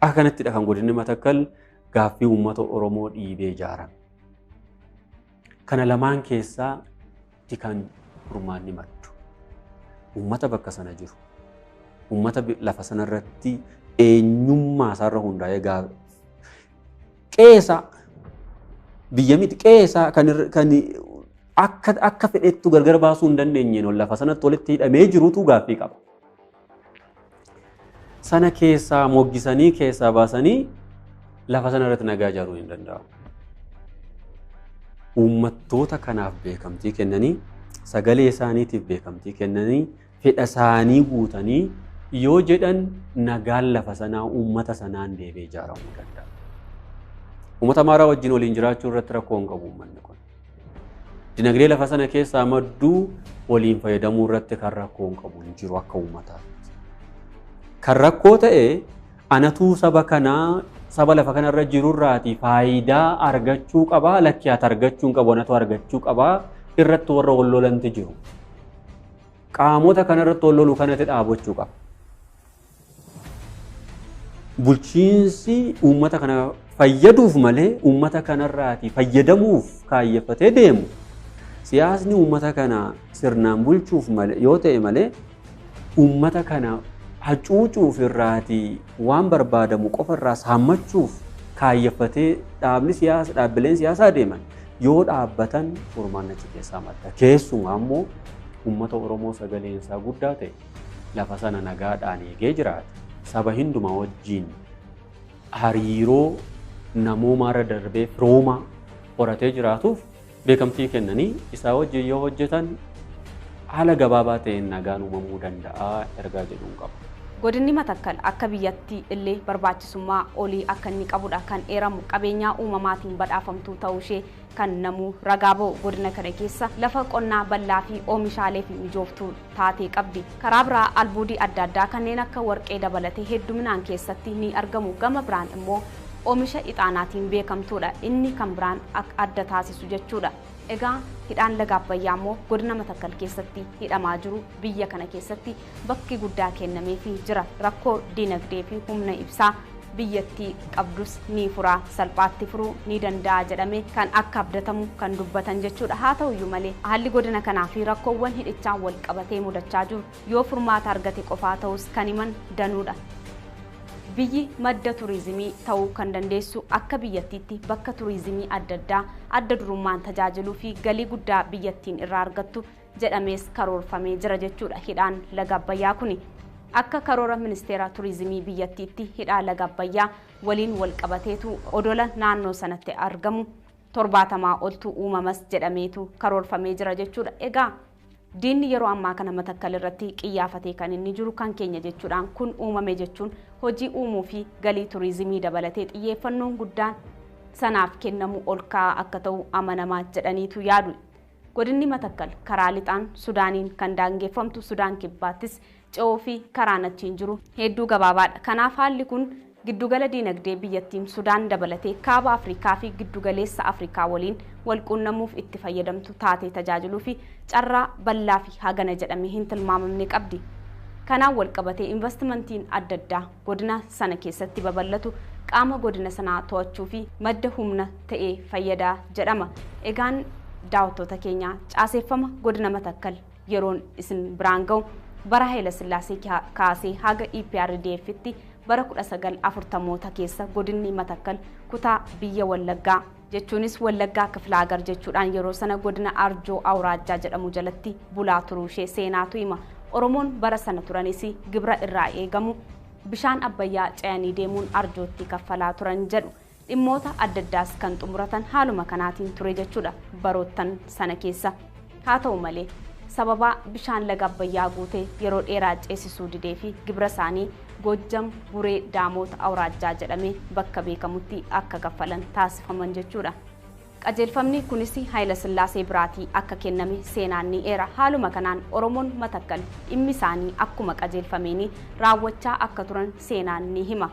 Akka kanattidha kan godinni Matakkal gaaffii uummata Oromoo dhiibee ijaarame. Kana lamaan keessaa kan furmaanni maddu. Uummata bakka sana jiru. Uummata lafa sanarratti eenyummaa isaarra hundaa'ee qeesa biyya miti qeesa kan akka fedhettu gargar baasuu hin dandeenyeen lafa sanatti walitti hidhamee jirutu gaaffii qaba. Sana keessaa moggisanii keessaa baasanii lafa sanarratti nagaa ijaaruu hin danda'amu. Uummattoota kanaaf beekamtii kennanii sagalee isaaniitiif beekamtii kennanii fedha isaanii guutanii yoo jedhan nagaan lafa sanaa uummata sanaan deebee ijaaramuu danda'a. Uummata Amaaraa wajjin waliin jiraachuu irratti rakkoo hin qabu uummanni kun. Dinagdee lafa sana keessaa madduu waliin fayyadamuu irratti kan rakkoo hin qabu hin jiru akka uummataatti. Kan rakkoo ta'e anatuu saba kanaa saba lafa kanarra jirurraati faayidaa argachuu qabaa lakkiyaat argachuu hin qabu anatu argachuu qabaa irratti warra wal lolanti jiru. Qaamota kanarratti wal loluu kanatti dhaabachuu qaba. Bulchiinsi uummata kana fayyaduuf malee uummata kanarraati fayyadamuuf kaayeffatee deemu. Siyaasni uummata kana sirnaan bulchuuf malee yoo ta'e malee uummata kana hacuucuuf irraati waan barbaadamu qofa irraa saammachuuf kaayeffatee dhaabbileen siyaasaa deeman yoo dhaabbatan furmaanni achi keessaa madda. Keessumaa immoo uummata Oromoo sagaleen isaa guddaa ta'e lafa sana nagaadhaan eegee jiraate saba hundumaa wajjin hariiroo namoomaarra darbee firoomaa horatee jiraatuuf beekamtii kennanii isaa wajjin yoo hojjetan haala gabaabaa ta'een nagaan uumamuu danda'a ergaa jedhuun qaba. Godinni Matakkal akka biyyatti illee barbaachisummaa olii akka inni qabudha kan eeramu qabeenyaa uumamaatiin badhaafamtuu ta'uu ishee kan namuu ragaa ba'u. Godina kana keessa lafa qonnaa bal'aa fi oomishaalee fi mijooftuu taatee qabdi. Karaa biraa albuudii adda addaa kanneen akka warqee dabalatee hedduminaan keessatti ni argamu. Gama biraan immoo oomisha ixaanaatiin beekamtuudha. Inni kan biraan adda taasisu jechuudha. Egaa hidhaan laga Abbayyaa immoo godina Matakkal keessatti hidhamaa jiru. Biyya kana keessatti bakki guddaa kennameefii jira. Rakkoo dinagdee fi humna ibsaa biyyattii qabdus ni furaa, salphaatti furuu ni danda'a jedhamee kan akka abdatamu kan dubbatan jechuudha. Haa ta'uyyuu malee haalli godina kanaa fi rakkoowwan hidhichaan wal qabatee mudachaa jiru yoo furmaata argate qofaa ta'us kan himan danuudha. Biyyi madda turizimii ta'uu kan dandeessu akka biyyattiitti bakka turizimii adda addaa adda durummaan tajaajiluu fi galii guddaa biyyattiin irraa argattu jedhamees karoorfamee jira jechuudha. Hidhaan laga Abbayyaa kuni akka karoora ministeera turizimii biyyattiitti hidhaa laga Abbayyaa waliin wal qabateetu odola naannoo sanatti argamu 70 oltu uumamas jedhameetu karoorfamee jira jechuudha. Egaa diinni yeroo ammaa kana Matakkal irratti qiyyaafatee kan inni jiru kan keenya jechuudhaan kun uumame jechuun hojii uumuu fi galii turizimii dabalatee xiyyeeffannoon guddaan sanaaf kennamu ol ka'aa akka ta'u amanamaa jedhaniitu yaadu. Godinni Matakkal karaa lixaan Sudaaniin kan daangeffamtu Sudaan kibbaattis ce'oo fi karaan achiin jiru hedduu gabaabaadha. Kanaaf haalli kun giddugala diinagdee biyyattiin Sudaan dabalatee kaaba Afrikaa fi giddugaleessa Afrikaa waliin wal quunnamuuf itti fayyadamtu taatee tajaajiluu fi carraa bal'aa fi hagana jedhamee hin tilmaamamne qabdi. Kanaan wal qabatee investimentiin adda addaa godina sana keessatti babal'atu qaama godina sanaa to'achuu fi madda humna ta'ee fayyadaa jedhama. Egaan daawwattoota keenya caaseeffama godina Matakkal yeroon isin biraan ga'u bara Haayila Sillaasee kaasee haga EPRDF'tti bara 1940moota keessa godinni Matakkal kutaa biyya Wallaggaa jechuunis Wallaggaa Kiflaagar jechuudhaan yeroo sana godina Arjoo Awraajjaa jedhamu jalatti bulaa turuu ishee seenaatu hima. Oromoon bara sana turanis gibira irraa eegamu bishaan Abbayyaa ce'anii deemuun Arjootti kaffalaa turan jedhu. Dhimmoota adda addaas kan xumuratan haaluma kanaatiin ture jechuudha baroottan sana keessa. Haa ta'u malee sababa bishaan laga Abbayyaa guutee yeroo dheeraa ceesisuu didee fi gibira isaanii Gojjam Buree Daamoota Awraajjaa jedhamee bakka beekamutti akka kaffalan taasifaman jechuudha. Qajeelfamni kunis Haayila Sillaasee biraatii akka kenname seenaan ni eera. Haaluma kanaan Oromoon Matakkal dhimmi isaanii akkuma qajeelfameen raawwachaa akka turan seenaan ni hima.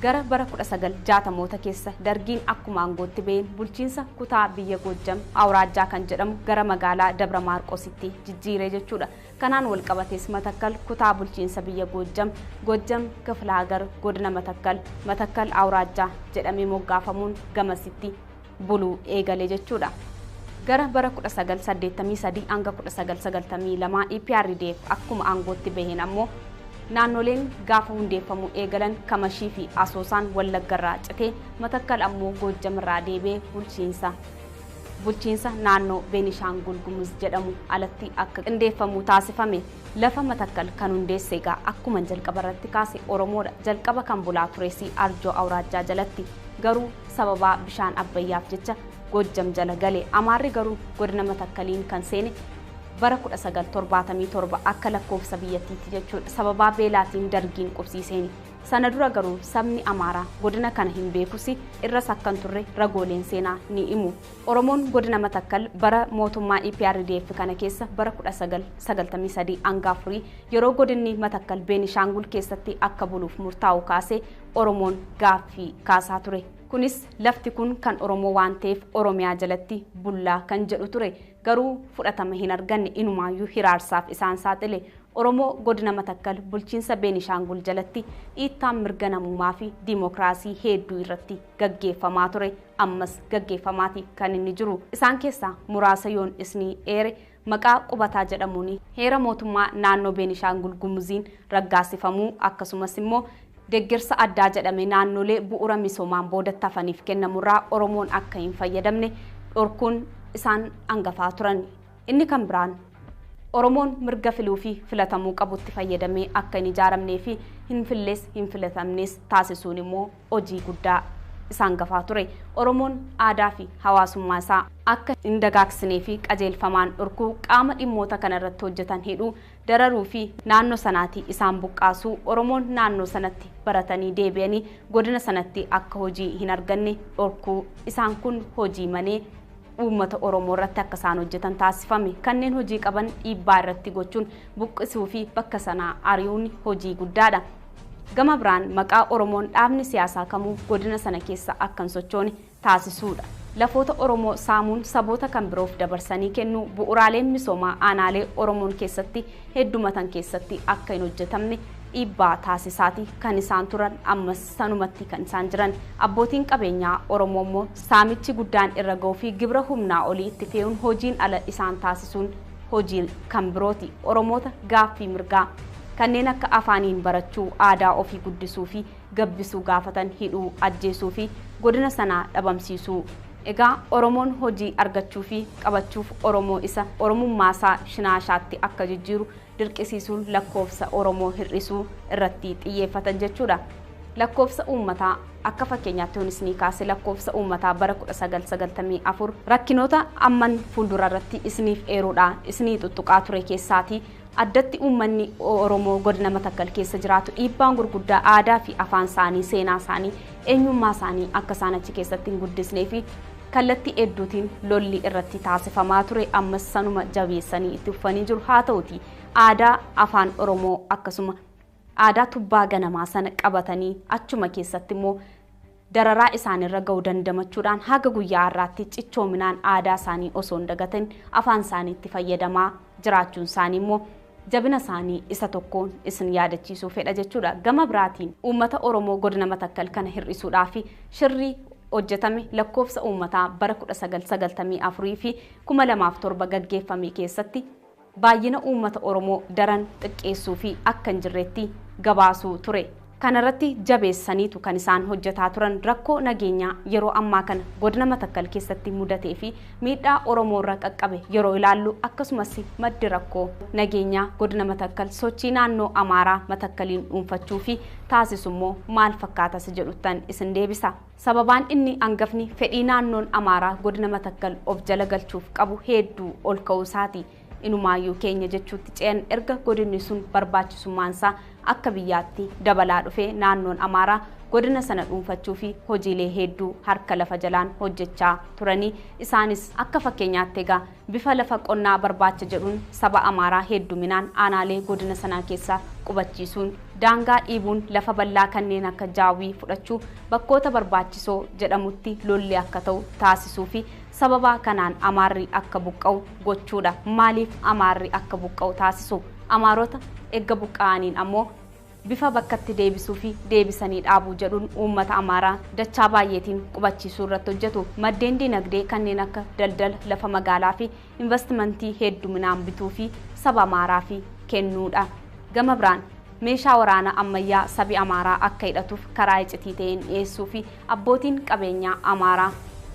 Gara bara 1960moota keessa dargiin akkuma aangootti ba'een bulchiinsa kutaa biyya Gojjam Awraajjaa kan jedhamu gara magaalaa Dabra Maarqositti jijjiiree jechuudha. Kanaan wal qabatees Matakkal kutaa bulchiinsa biyya Gojjam Kiflaagar godina Matakkal Awraajjaa jedhamee moggaafamuun gamasitti buluu eegale jechuudha. Gara bara 1983 hanga 1992 EPRDF akkuma aangootti baheen ammoo naannoleen gaafa hundeeffamuu eegalan Kamashii fi Asoosaan Wallaggarraa citee Matakkal ammoo Gojjamirraa deebee bulchiinsa naannoo Beenishaangul Gumuz jedhamu alatti akka qindeeffamuu taasifame. Lafa Matakkal kan hundeesse egaa akkuma jalqaba irratti kaase Oromoodha. Jalqaba kan bulaa tureessi Arjoo Awraajjaa jalatti garuu sababa bishaan Abbayyaaf jecha Gojjam jala gale. Amaarri garuu godina Matakkaliin kan seene bara 1977 akka lakkoofsa biyyattiitti jechuudha. Sababa beelaatiin dargiin qubsiiseeni. Sana dura garuu sabni Amaaraa godina kana hin beekusi irras akkan turre ragooleen seenaa ni himu. Oromoon godina Matakkal bara mootummaa EPRDF kana keessa bara 1993 hanga 4 yeroo godinni Matakkal Beenishaangul keessatti akka buluuf murtaa'u kaasee Oromoon gaaffii kaasaa ture. Kunis lafti kun kan Oromoo waan ta'eef Oromiyaa jalatti bullaa kan jedhu ture. Garuu fudhatama hin arganne inumaayyuu hiraarsaaf isaan saaxile. Oromoo godina Matakkal bulchiinsa Beenishaangul jalatti dhiittaan mirga namummaa fi diimokiraasii hedduu irratti gaggeeffamaa ture. Ammas gaggeeffamaati kan inni jiru. Isaan keessaa muraasa yoon isni eere maqaa qubataa jedhamuun heera mootummaa naannoo Beenishaangul Gumuziin raggaasifamuu akkasumas immoo deeggarsa addaa jedhame naannolee bu'uura misoomaan boodatti hafaniif kennamurraa Oromoon akka hin fayyadamne dhorkuun isaan hangafaa turan. Inni kan biraan Oromoon mirga filuu fi filatamuu qabutti fayyadamee akka hin ijaaramnee fi hin fillees hin filatamnes taasisuun immoo hojii guddaa isaan gafaa ture. Oromoon aadaa fi hawaasummaa isaa akka hin dagaagsinee fi qajeelfamaan dhorkuu qaama dhimmoota kana irratti hojjetan hidhuu dararuu fi naannoo sanaatii isaan buqqaasuu Oromoon naannoo sanatti baratanii deebi'anii godina sanatti akka hojii hin arganne dhorkuu isaan kun hojii malee uummata Oromoo irratti akka isaan hojjetan taasifame. Kanneen hojii qaban dhiibbaa irratti gochuun buqqisuu fi bakka sanaa ari'uun hojii guddaadha. Gama biraan maqaa Oromoon dhaabni siyaasaa kamuu godina sana keessa akka hin sochoone taasisuudha. Lafoota Oromoo saamuun saboota kan biroof dabarsanii kennuu bu'uuraaleen misoomaa aanaalee Oromoon keessatti heddumatan keessatti akka hin hojjetamne dhiibbaa taasisaati kan isaan turan ammas sanumatti kan isaan jiran. Abbootiin qabeenyaa Oromoo immoo saamichi guddaan irra ga'uu fi gibira humnaa olii itti fe'uun hojiin ala isaan taasisuun hojii kan birooti. Oromoota gaaffii mirgaa kanneen akka afaaniin barachuu aadaa ofii guddisuu fi gabbisuu gaafatan hidhuu ajjeesuu fi godina sanaa dhabamsiisuu. Egaa Oromoon hojii argachuu fi qabachuuf Oromoo isa Oromummaasaa Shinaashaatti akka jijjiiru dirqisiisuun lakkoofsa Oromoo hir'isuu irratti xiyyeeffatan jechuudha. Lakkoofsa uummataa akka fakkeenyaatti hunisni kaase lakkoofsa uummataa bara 1994 rakkinoota amman fuuldura irratti isiniif eeruudha isinii tuttuqaa ture keessaatii addatti uummanni Oromoo godina Matakkal keessa jiraatu dhiibbaan gurguddaa aadaa fi afaan isaanii seenaa isaanii eenyummaa isaanii akka isaan achi keessatti hin guddisnee fi kallattii hedduutiin lolli irratti taasifamaa ture ammas sanuma jabeessanii itti uffatanii jiru. Haa ta'uti aadaa afaan Oromoo akkasuma aadaa tubbaa ganamaa sana qabatanii achuma keessatti immoo dararaa isaanirra ga'uu dandamachuudhaan haga guyyaa har'aatti cichoominaan aadaa isaanii osoo hin dagatin afaan isaaniitti fayyadamaa jiraachuun isaanii immoo jabina isaanii isa tokkoon isin yaadachiisuu fedha jechuudha. Gama biraatiin uummata Oromoo godina Matakkal kana hir'isuudhaaf shirrii hojjetame lakkoofsa uummataa bara 1994 fi 2007 gaggeeffame keessatti baay'ina uummata Oromoo daran xiqqeessuu fi akka hin jirreetti gabaasuu ture. Kanarratti jabeessaniitu kan isaan hojjetaa turan rakkoo nageenyaa yeroo ammaa kana godina Matakkal keessatti mudatee fi miidhaa Oromoo irra qaqqabe yeroo ilaallu akkasumas maddi rakkoo nageenyaa godina Matakkal sochii naannoo Amaaraa Matakkaliin dhuunfachuu fi taasisummoo maal fakkaatas jedhuttan isin deebisa. Sababaan inni hangafni fedhii naannoon Amaaraa godina Matakkal of jala galchuuf qabu hedduu ol ka'uusaati. Inumaayyuu keenya jechuutti ce'an erga godinni sun barbaachisummaansaa akka biyyaatti dabalaa dhufee naannoon Amaaraa godina sana dhuunfachuu fi hojiilee hedduu harka lafa jalaan hojjechaa turanii isaanis akka fakkeenyaatti egaa bifa lafa qonnaa barbaacha jedhuun saba Amaaraa hedduminaan aanaalee godina sanaa keessaa qubachiisuun daangaa dhiibuun lafa bal'aa kanneen akka Jaawii fudhachuu bakkoota barbaachisoo jedhamutti lolli akka ta'u taasisuu fi sababa kanaan Amaarri akka buqqa'u gochuudha. Maaliif Amaarri akka buqqa'u taasisu? Amaarota eegga buqqa'aniin ammoo bifa bakkatti deebisuu fi deebisanii dhaabuu jedhuun uummata Amaaraa dachaa baay'eetiin qubachiisuu irratti hojjetu. Maddeen dinagdee kanneen akka daldala lafa magaalaa fi investimentii hedduminaan bituu fi saba Amaaraa fi kennuudha. Gama biraan meeshaa waraanaa ammayyaa sabi Amaaraa akka hidhatuuf karaa iccitii ta'een dhiyeessuu fi abbootiin qabeenyaa Amaaraa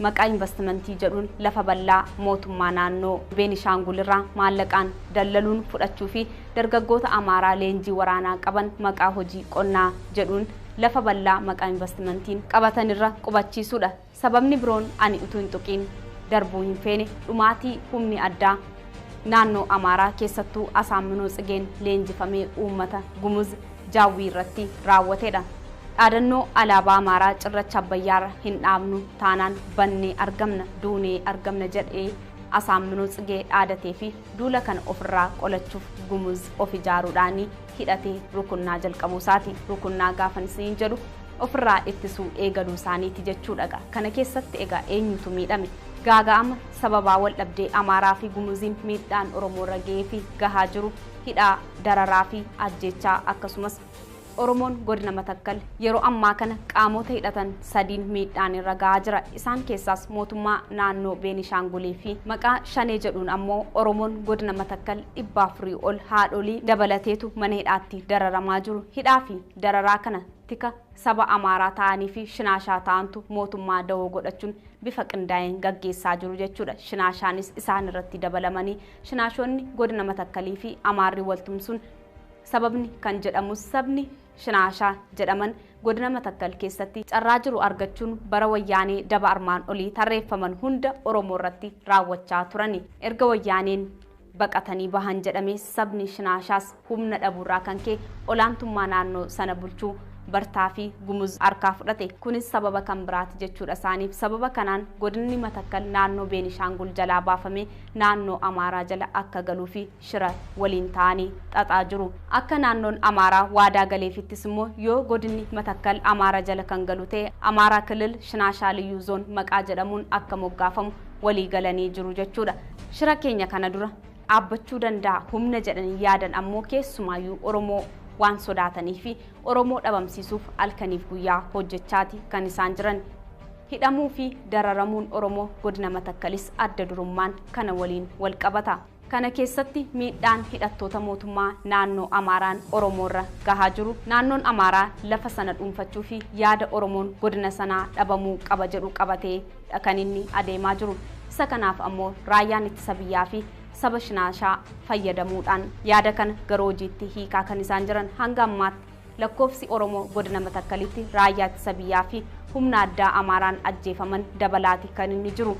maqaa investimentii jedhuun lafa bal'aa mootummaa naannoo Beenishaangul irraa maallaqaan dallaluun fudhachuu fi dargaggoota Amaaraa leenjii waraanaa qaban maqaa hojii qonnaa jedhuun lafa bal'aa maqaa investimentiin qabatan irra qubachiisuudha. Sababni biroon ani utuu hin tuqiin darbuu hin feene dhumaatii humni addaa naannoo Amaaraa keessattuu Asaaminoo Tsigeen leenjifamee uummata Gumuz Jaawii irratti raawwateedha. Dhaadannoo alaabaa Amaaraa cirracha Abbayyaarra hin dhaabnu taanaan bannee argamna duunee argamna jedhee Asaaminoo Tsigee dhaadatee fi duula kana ofirraa qolachuuf Gumuz of ijaaruudhaan hidhatee rukunnaa jalqabuusaati. Rukunnaa gaafan isin jedhu ofirraa ittisuu eegaluu isaaniiti jechuudha. Kana keessatti egaa eenyutu miidhame? Gaaga'ama sababaa wal dhabdee Amaaraa fi Gumuziin miidhaan Oromoo irra ga'ee fi gahaa jiru hidhaa dararaa fi ajjechaa akkasumas Oromoon godina Matakkal yeroo ammaa kana qaamota hidhatan sadiin miidhaan irra gahaa jira. Isaan keessaas mootummaa naannoo Beenishaangulii fi maqaa Shanee jedhuun ammoo Oromoon godina Matakkal 400 ol haadholii dabalateetu mana hidhaatti dararamaa jiru. Hidhaa fi dararaa kana tika saba Amaaraa ta'anii fi Shinaashaa ta'antu mootummaa dawoo godhachuun bifa qindaa'een gaggeessaa jiru jechuudha. Shinaashaanis isaan irratti dabalamanii shinaashonni godina Matakkalii fi Amaarri waltumsuun sababni kan jedhamus sabni shinaashaa jedhaman godina Matakkal keessatti carraa jiru argachuun bara wayyaanee daba armaan olii tarreeffaman hunda Oromoo irratti raawwachaa turani. Erga wayyaaneen baqatanii bahan jedhamee sabni shinaashaas humna dhabuurraa kan ka'e olaantummaa naannoo sana bulchuu bartaa fi gumuz harkaa fudhate. Kunis sababa kan biraati jechuudha isaaniif. Sababa kanaan godinni Matakkal naannoo Beenishaangul jalaa baafamee naannoo Amaaraa jala akka galuu fi shira waliin ta'anii xaxaa jiru. Akka naannoon Amaaraa waadaa galeefittis immoo yoo godinni Matakkal Amaaraa jala kan galu ta'e Amaaraa Kilil Shinaashaa Liyyuu Zoon maqaa jedhamuun akka moggaafamu walii galanii jiru jechuudha. Shira keenya kana dura dhaabbachuu danda'a humna jedhanii yaadan ammoo keessumaayyuu Oromoo waan sodaatanii fi Oromoo dhabamsiisuuf halkaniif guyyaa hojjechaati kan isaan jiran. Hidhamuu fi dararamuun Oromoo godina Matakkalis adda durummaan kana waliin wal qabata. Kana keessatti miidhaan hidhattoota mootummaa naannoo Amaaraan Oromoorra gahaa jiru. Naannoon Amaaraa lafa sana dhuunfachuu fi yaada Oromoon godina sanaa dhabamuu qaba jedhu qabatee kan inni adeemaa jiru. Isa kanaaf ammoo raayyaan ittisa biyyaa fi saba shinaashaa fayyadamuudhaan yaada kana gara hojiitti hiikaa kan isaan jiran. Hanga ammaatti lakkoofsi Oromoo godina Matakkalitti raayyaa ittisa biyyaa fi humna addaa Amaaraan ajjeefaman dabalaati kan inni jiru.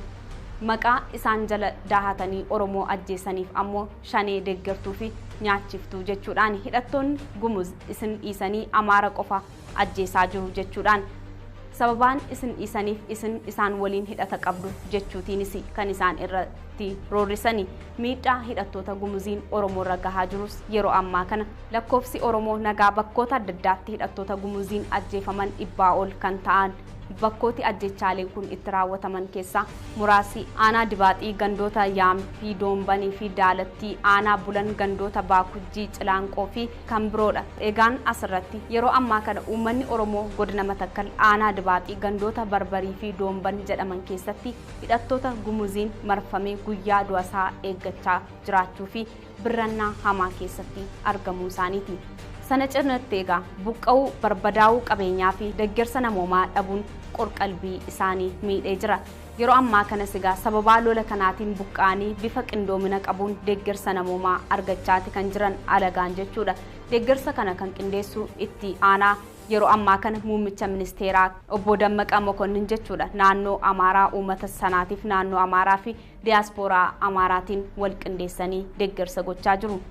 Maqaa isaan jala daahatanii Oromoo ajjeesaniif ammoo shanee deeggartuu fi nyaachiftuu jechuudhaan hidhattoonni gumuz isin dhiisanii Amaara qofa ajjeesaa jiru jechuudhaan sababaan isin dhiisaniif isin isaan waliin hidhata qabdu jechuutiinis kan isaan irratti roorrisanii. Miidhaa hidhattoota gumuziin Oromoo irra gahaa jirus yeroo ammaa kana lakkoofsi Oromoo nagaa bakkoota adda addaatti hidhattoota gumuziin ajjeefaman 100 ol kan ta'an. Bakkooti ajjechaaleen kun itti raawwataman keessaa muraasi aanaa Dibaaxii gandoota Yaampii Doombanii fi Daalattii aanaa Bulan gandoota Baakujjii Cilaanqoo fi kan biroodha. Egaan asirratti yeroo ammaa kana uummanni Oromoo godina Matakkal aanaa Dibaaxii gandoota Barbarii fi Doomban jedhaman keessatti hidhattoota gumuziin marfamee guyyaa du'asaa eeggachaa jiraachuu fi birrannaa hamaa keessatti argamuu isaaniiti. Sana cirnatti egaa buqqa'uu barbadaa'uu qabeenyaa fi deeggarsa namoomaa dhabuun qorqalbii isaanii miidhee jira. Yeroo ammaa kanas egaa sababaa lola kanaatiin buqqaanii bifa qindoomina qabuun deeggarsa namoomaa argachaati kan jiran alagaan jechuudha. Deeggarsa kana kan qindeessu itti aanaa yeroo ammaa kana muummicha ministeeraa obbo Dammaqaa Mokonnin jechuudha. Naannoo Amaaraa uummata sanaatiif naannoo Amaaraa fi diyaaspooraa Amaaraatiin wal qindeessanii deeggarsa gochaa jiru.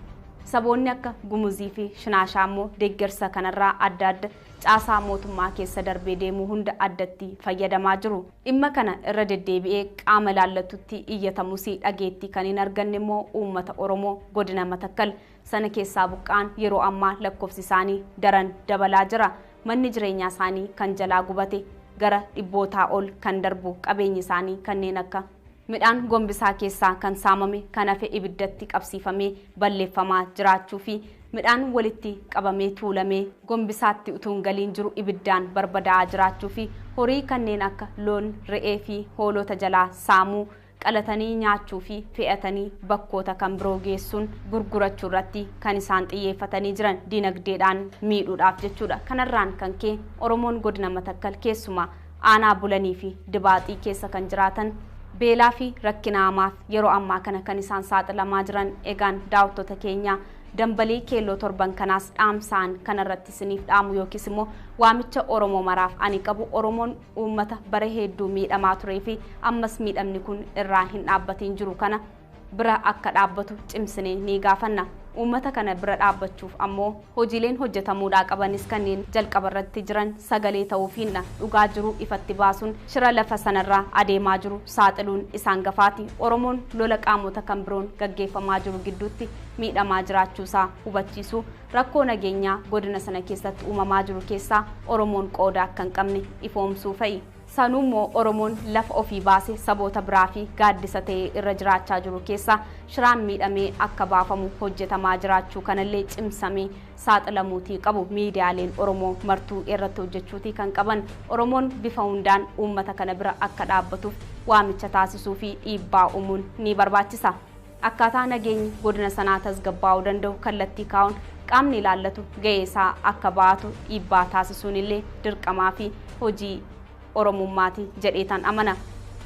Saboonni akka gumuzii fi shinaashaa immoo deeggarsa kanarraa adda adda caasaa mootummaa keessa darbee deemuu hunda addatti fayyadamaa jiru. Dhimma kana irra deddeebi'ee qaama laallatutti iyyatamus dhageetti kan hin arganne immoo uummata Oromoo godina Matakkal sana keessaa buqqaan yeroo ammaa lakkoofsi isaanii daran dabalaa jira. Manni jireenyaa isaanii kan jalaa gubate gara dhibbootaa ol kan darbu qabeenyi isaanii kanneen akka midhaan gombisaa keessaa kan saamame kan hafe ibiddatti qabsiifamee balleeffamaa jiraachuu fi midhaan walitti qabamee tuulamee gombisaatti utuun galiin jiru ibiddaan barbadaa'aa jiraachuu fi horii kanneen akka loon, re'ee fi hoolota jalaa saamuu qalatanii nyaachuu fi fe'atanii bakkoota kan biroo geessuun gurgurachuu irratti kan isaan xiyyeeffatanii jiran dinagdeedhaan miidhuudhaaf jechuudha. Kanarraan kan ka'e Oromoon godina Matakkal keessumaa aanaa Bulanii fi Dibaaxii keessa kan jiraatan beelaa fi rakkina hamaaf yeroo ammaa kana kan isaan saaxilamaa jiran. Egaan daawwattoota keenya dambalii keelloo torban kanaas dhaamsaan kanarratti isiniif dhaamu yookiis immoo waamicha Oromoo maraaf ani qabu Oromoon uummata bara hedduu miidhamaa turee fi ammas miidhamni kun irraa hin dhaabbatiin jiru kana bira akka dhaabbatu cimsinee ni gaafanna. Uummata kana bira dhaabbachuuf ammoo hojiileen hojjetamuudhaa qabanis kanneen jalqaba irratti jiran sagalee ta'uufiinna dhugaa jiru ifatti baasuun shira lafa sanarraa adeemaa jiru saaxiluun isaan gafaati. Oromoon lola qaamota kan biroon gaggeeffamaa jiru gidduutti miidhamaa jiraachuusaa hubachiisu rakkoo nageenyaa godina sana keessatti uumamaa jiru keessaa Oromoon qooda akka hin qabne ifoomsuu fa'i. Sanuummoo Oromoon lafa ofii baase saboota biraa fi gaaddisa ta'ee irra jiraachaa jiru keessaa shiraan miidhamee akka baafamu hojjetamaa jiraachuu kanallee cimsamee saaxilamuutii qabu. Miidiyaaleen Oromoo martuu irratti hojjechuutii kan qaban. Oromoon bifa hundaan uummata kana bira akka dhaabbatuuf waamicha taasisuu fi dhiibbaa uumuun ni barbaachisa. Akkaataa nageenyi godina sanaa tasgabbaa'uu danda'u kallattii kaa'uun qaamni ilaallatu ga'ee isaa akka baatu dhiibbaa taasisuun illee dirqamaa fi hojii Oromummaati jedheetan amana.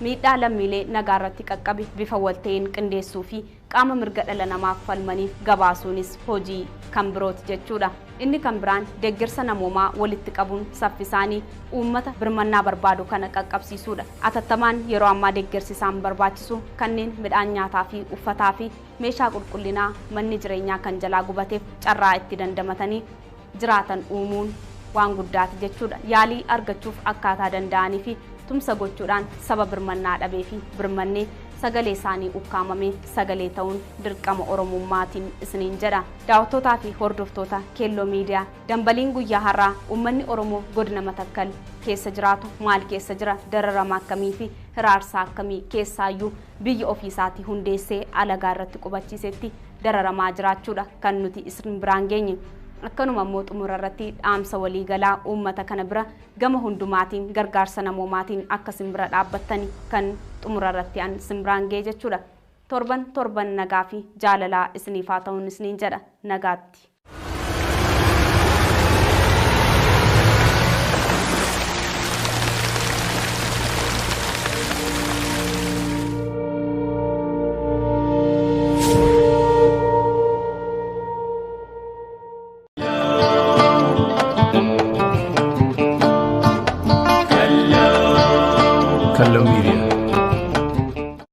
miidhaa lammiilee nagaa irratti qaqqabe bifa walta'een qindeessuu fi qaama mirga dhala namaaf falmaniif gabaasuunis hojii kan birooti jechuudha. Inni kan biraan deeggarsa namoomaa walitti qabuun saffisaanii uummata birmannaa barbaadu kana qaqqabsiisuudha. Atattamaan yeroo ammaa deeggarsi isaan barbaachisu kanneen midhaan nyaataa fi uffataa fi meeshaa qulqullinaa manni jireenyaa kan jalaa gubateef carraa itti dandamatanii jiraatan uumuun waan guddaati jechuudha. Yaalii argachuuf akkaataa danda'anii fi tumsa gochuudhaan saba birmannaa dhabee fi birmannee sagalee isaanii ukkaamamee sagalee ta'uun dirqama Oromummaatiin isiniin jedha. Daawwattootaa fi hordoftoota Keelloo Miidiyaa dambaliin guyyaa har'aa uummanni Oromoo godina Matakkal keessa jiraatu maal keessa jira, dararama akkamii fi hiraarsaa akkamii keessaayyuu biyya ofiisaatii hundeessee alagaa irratti qubachiisetti dararamaa jiraachuudha kan nuti isin biraan geenye. Akkanuma immoo xumura irratti dhaamsa waliigalaa uummata kana bira gama hundumaatiin gargaarsa namoomaatiin akka simbira dhaabbattanii kan xumura irratti an simbiraan ga'e jechuudha. Torban nagaa fi jaalalaa isiniif haa ta'uun isiniin jedha. Nagaatti.